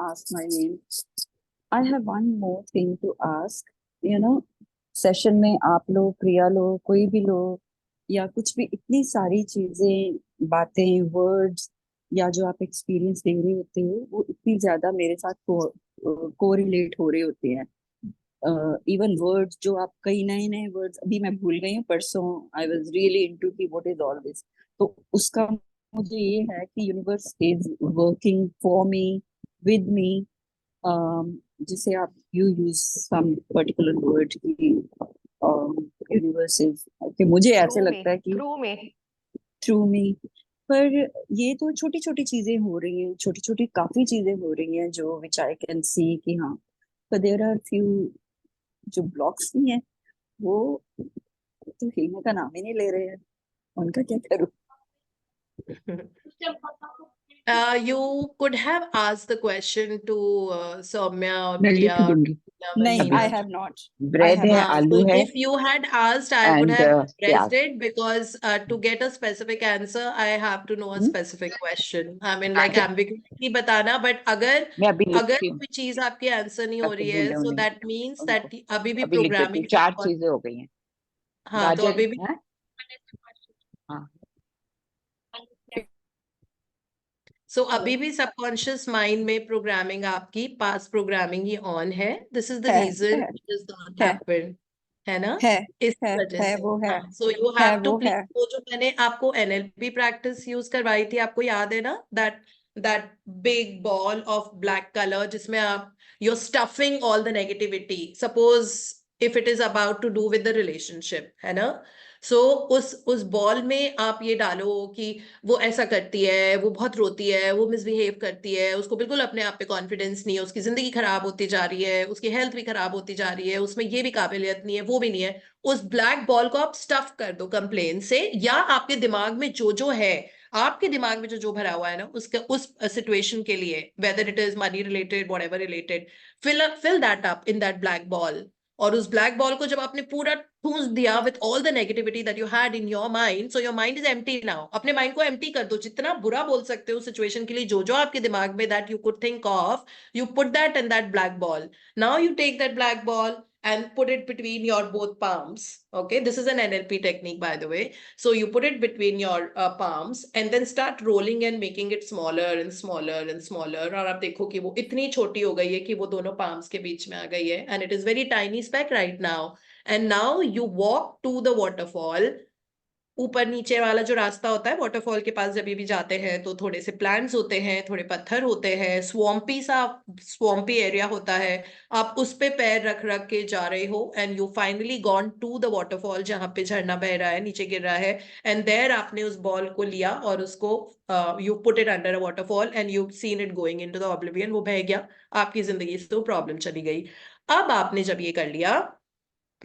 ask my name, I have one more thing to ask. You know, session में आप लोग, प्रिया लोग, कोई भी लोग या कुछ भी, इतनी सारी चीजें, बातें, वर्ड्स या जो आप एक्सपीरियंस दे रहे होते हो, वो इतनी ज्यादा मेरे साथ कोरिलेट हो रहे होते हैं। इवन वर्ड्स जो आप, कई नए नए वर्ड्स अभी मैं भूल गई हूँ। परसों आई वाज रियली इनटू कि व्हाट इज ऑल दिस, तो उसका मुझे ये है कि universe is working for me, with me. जिसे आप, you use some particular word की, यूनिवर्स इज, कि मुझे ऐसे थ्रू लगता में, है कि थ्रू में। थ्रू मी, पर ये तो छोटी छोटी चीजें हो रही हैं, छोटी छोटी काफी चीजें हो रही हैं जो विच आई कैन सी कि हाँ, पर देयर आर फ्यू जो ब्लॉक्स नहीं है, वो तो हिलने का नाम ही नहीं ले रहे हैं। उनका क्या करूं? You could have asked the question to Soumya or मैं Priya लिख or दूंगी नहीं, अभी। I have not. ब्रेड है, So आलू है if you had asked, I would and have प्याज। pressed it because to get a specific answer, I have to know a specific question. I mean, like अच्छा, ambiguity बताना, but अगर मैं अभी अगर लिखती हूँ, कोई चीज आपकी आंसर नहीं हो तब तक रही है, ढूंढे so उन्हें that means उनको। that अभी भी अभी लिख देती हूँ, प्रोग्रामिंग 4 चीजें हो गई हैं। हाँ, तो गाजर अभी भी है, हाँ सो अभी भी सबकॉन्शियस माइंड में प्रोग्रामिंग आपकी पास्ट प्रोग्रामिंग ही ऑन है. दिस इज द है रीजन है इट इज नॉट है हैपेंड, है ना? है इस है वजह है से वो है हाँ. सो यू है हैव टू वो प्लीज, है। वो जो मैंने आपको एनएलपी प्रैक्टिस यूज करवाई थी, आपको याद है ना? That big ball of black colour जिसमें आप you're stuffing all the negativity. Suppose if it is about to do with the relationship, है ना? सो उस बॉल में आप ये डालो कि वो ऐसा करती है, वो बहुत रोती है, वो मिसबिहेव करती है, उसको बिल्कुल अपने आप पे कॉन्फिडेंस नहीं है, उसकी जिंदगी खराब होती जा रही है, उसकी हेल्थ भी खराब होती जा रही है, उसमें ये भी काबिलियत नहीं है, वो भी नहीं है. उस ब्लैक बॉल को आप स्टफ कर दो कंप्लेन से, या आपके दिमाग में जो जो है, आपके दिमाग में जो जो भरा हुआ है ना, उसके उस सिचुएशन के लिए, whether it is money related, whatever related, fill that up in that black ball. और उस ब्लैक बॉल को जब आपने पूरा ठूंस दिया with all the negativity that you had in your mind, so your mind is empty now. अपने mind को empty कर दो, जितना बुरा बोल सकते हो सिचुएशन के लिए, जो जो आपके दिमाग में that you could think of, you put that in that black ball. Now you take that black ball and put it between your both palms. Okay, this is an NLP technique, by the way. So you put it between your palms and then start rolling and making it smaller and smaller and smaller. और आप देखो कि वो इतनी छोटी हो गई है कि वो दोनों palms के बीच में आ गई है, and it is very tiny speck right now. And now you walk to the waterfall. ऊपर नीचे वाला जो रास्ता होता है वाटरफॉल के पास, जब भी जाते हैं तो थोड़े से प्लांट्स होते हैं, थोड़े पत्थर होते हैं, स्वम्पी एरिया होता है. आप उस पे पैर रख रख के जा रहे हो and you finally gone to the waterfall, जहां पे झरना बह रहा है, नीचे गिर रहा है. एंड देयर आपने उस बॉल को लिया और उसको you put it under a waterfall and you seen it going into the oblivion. वो बह गया, आपकी जिंदगी से तो प्रॉब्लम चली गई. अब आपने जब ये कर लिया,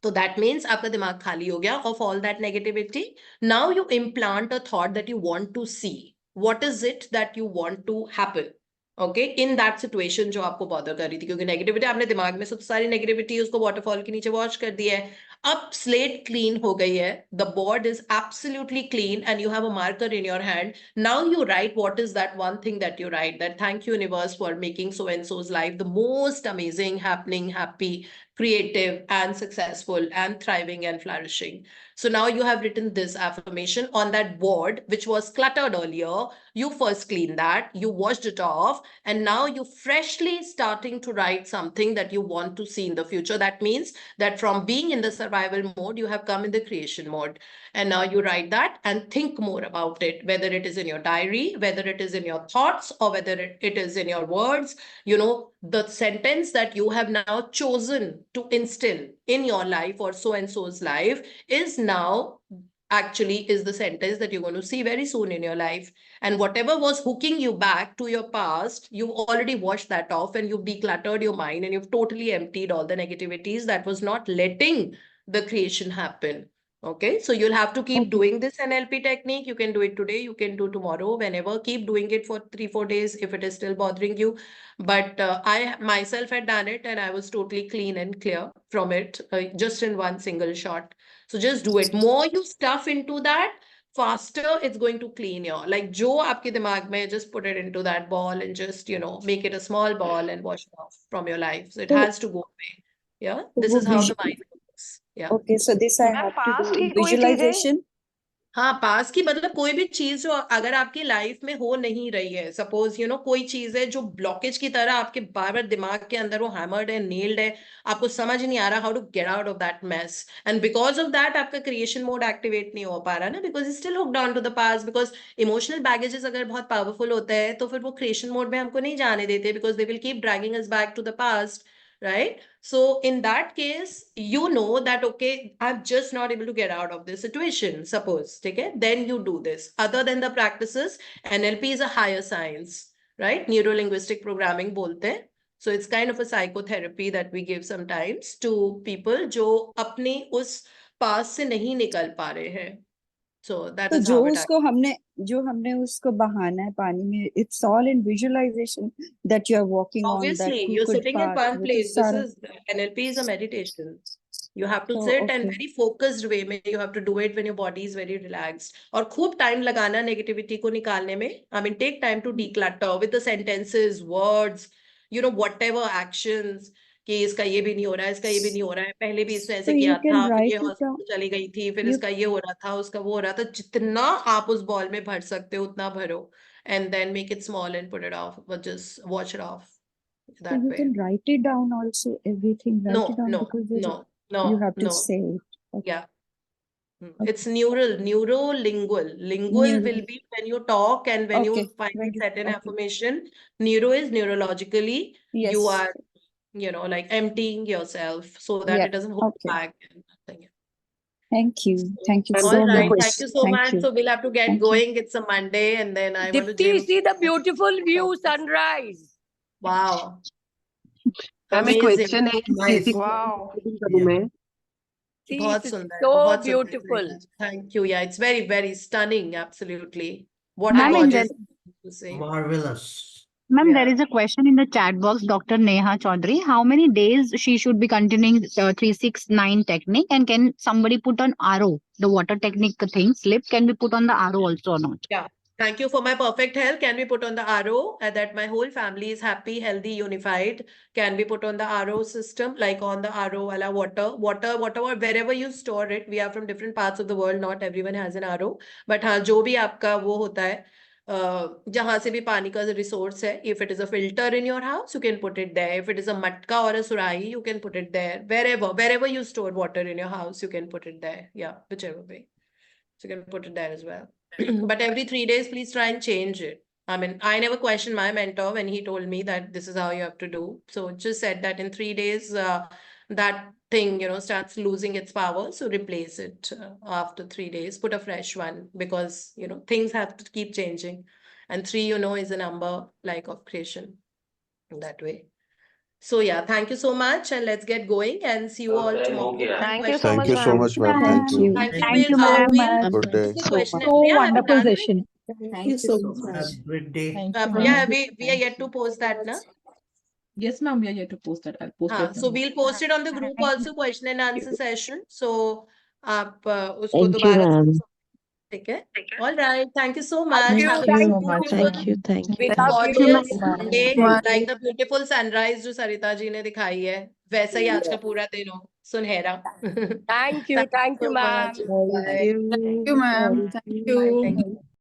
तो दैट मीन्स आपका दिमाग खाली हो गया off all that negativity. Now you implant a thought that you want to see. What is it that you want to happen, okay, in that situation जो आपको बॉदर कर रही थी? क्योंकि नेगेटिविटी आपने दिमाग में सबसे सारी नेगेटिविटी उसको वाटरफॉल के नीचे वॉश कर दिया है. अब स्लेट क्लीन हो गई है, the board is absolutely clean and you have a marker in your hand. Now you right what is that one thing that you right, that thank you universe for making so and so's life the most amazing, happening, happy, creative and successful and thriving and flourishing. So now you have written this affirmation on that board which was cluttered earlier. You first clean that, you washed it off, and now you freshly starting to write something that you want to see in the future. That means that from being in the survival mode, you have come in the creation mode. And now you write that and think more about it, whether it is in your diary, whether it is in your thoughts, or whether it is in your words. You know, the sentence that you have now chosen to instill in your life or so and so's life is now actually is the sentence that you're going to see very soon in your life. And whatever was hooking you back to your past, you've already washed that off and you've decluttered your mind and you've totally emptied all the negativities that was not letting the creation happen. Okay, so you'll have to keep Okay. doing this NLP technique. You can do it today, you can do tomorrow, whenever. Keep doing it for 3-4 days if it is still bothering you. But I myself had done it and I was totally clean and clear from it just in one single shot. So just do it. More you stuff into that, faster it's going to clean your, like jo aapke dimag mein, just put it into that ball and just, you know, make it a small ball and wash it off from your life. So it तो has to go away. Yeah, तो this वो is how the mind works. Yeah. Okay, so this I ma'am have to do past in की कोई चीजें visualisation. हाँ, पास की मतलब कोई भी चीज जो अगर आपकी लाइफ में हो नहीं रही है, सपोज यू नो कोई चीज है जो ब्लॉकेज की तरह आपके बार बार दिमाग के अंदर वो हैमर्ड है, नेल्ड है, आपको समझ नहीं आ रहा how to get out of that mess, and because of that आपका क्रिएशन मोड एक्टिवेट नहीं हो पा रहा ना, because still hooked on to the past. Because emotional baggages अगर बहुत पावरफुल होते हैं तो फिर वो क्रिएशन मोड में हमको नहीं जाने देते, because they will keep dragging us back to the past. right? So in that case, you know that, okay, I'm just not able to get out of this situation, suppose, okay? Then you do this. Other than the practices, NLP is a higher science, right? Neuro-linguistic programming bolte hain. So it's kind of a psychotherapy that we give sometimes to people जो अपनी उस पास से नहीं निकल पा रहे हैं. So that तो is जो how it उसको हमने उसको बहाना है पानी में, it's all in visualization that you are walking on that Obviously, you're crooked sitting in path. one वो तो place. This सारा is NLP is a meditation. You have to तो sit and okay. very focused way में you have to do it when your body is very relaxed. और खूब time लगाना negativity को निकालने में. I mean, take time to declutter with the sentences, words, you know, whatever actions. कि इसका ये भी नहीं हो रहा है, इसका ये भी नहीं हो रहा है, पहले भी इसने So ऐसे you किया can था, write ये it down. हॉस्पिटल चली गई थी, फिर You इसका ये हो रहा था, उसका वो हो रहा था. जितना आप उस बॉल में भर सकते हो उतना भरो, and then make it small and put it off, but just wash it off so that you way. can write it down also, everything. Write it No, down no, because there's no, you no, have to no. say it. Okay. Yeah. Okay. It's neuro-lingual. Lingual Neuro. will be when you talk and when Okay. you finally When you set an okay. affirmation. Neuro is neurologically, Yes. you are, you know, like emptying yourself so that Yeah. it doesn't hold Okay. back and nothing. Thank you. Thank you All so right. much. Thank you so Thank much. you. So we'll have to get Thank you. going. It's a Monday and then I want to Dipti, gym. see the beautiful view, sunrise. Wow. Ma'am एक Amazing. Question है कि Nice. Basic Wow. करूँ मैं See, बहुत it's सुंदर है, so बहुत सुंदर है, beautiful. Sarita ji. Thank you. Yeah, it's very, very stunning. Absolutely. What a Ma'am, in gorgeous the thing to say. Marvelous. Ma'am, there Yeah. is a question in the chat box, Dr. Neha Chaudhary. How many days she should be continuing 369 technique, and can somebody put on RO, the water technique thing, slip can be put on the RO also or not? Yeah. Thank you for my perfect health. Can we put on the RO that my whole family is happy, healthy, unified? Can we put on the RO system, like on the RO wala water, whatever, wherever you store it. We are from different parts of the world. Not everyone has an RO. But हाँ, जो भी आपका वो होता है, जहाँ से भी पानी का resource है, if it is a filter in your house, you can put it there. If it is a matka or a surahi, you can put it there. Wherever you store water in your house, you can put it there. Yeah, whichever way. So you can put it there as well. But every 3 days, please try and change it. I mean, I never questioned my mentor when he told me that this is how you have to do. So just said that in 3 days, that thing, you know, starts losing its power. So replace it after 3 days, put a fresh one because, you know, things have to keep changing. And 3, you know, is a number like of creation in that way. So yeah, thank you so much and let's get going and see you all tomorrow. Thank you so Thank much, you so ma'am. much, ma'am. Thank you. Thank you. Thank you, We'll, ma'am. Good day. just a question. So Yeah, have you wonderful done it? session. Thank you so much. Have a great day. Thank you, Yeah, ma'am. we are yet to post that, na? Yes, ma'am, we are yet to post that. I'll post it. So we'll post it on the group also, question and answer session. So आप उसको Thank you, दोबारा ma'am. ठीक है? All right. Thank you so much. Thank you, Have a thank so you. much, Thank you. ma'am. Thank you. We It's a love gorgeous you. Sunday, like the beautiful sunrise जो सरिता जी ने दिखाई है, वैसा ही आज का पूरा दिन हो, सुनहरा. Thank you, Thank you so ma'am. much. Bye. Thank you. Thank you, ma'am. Thank you. Thank you.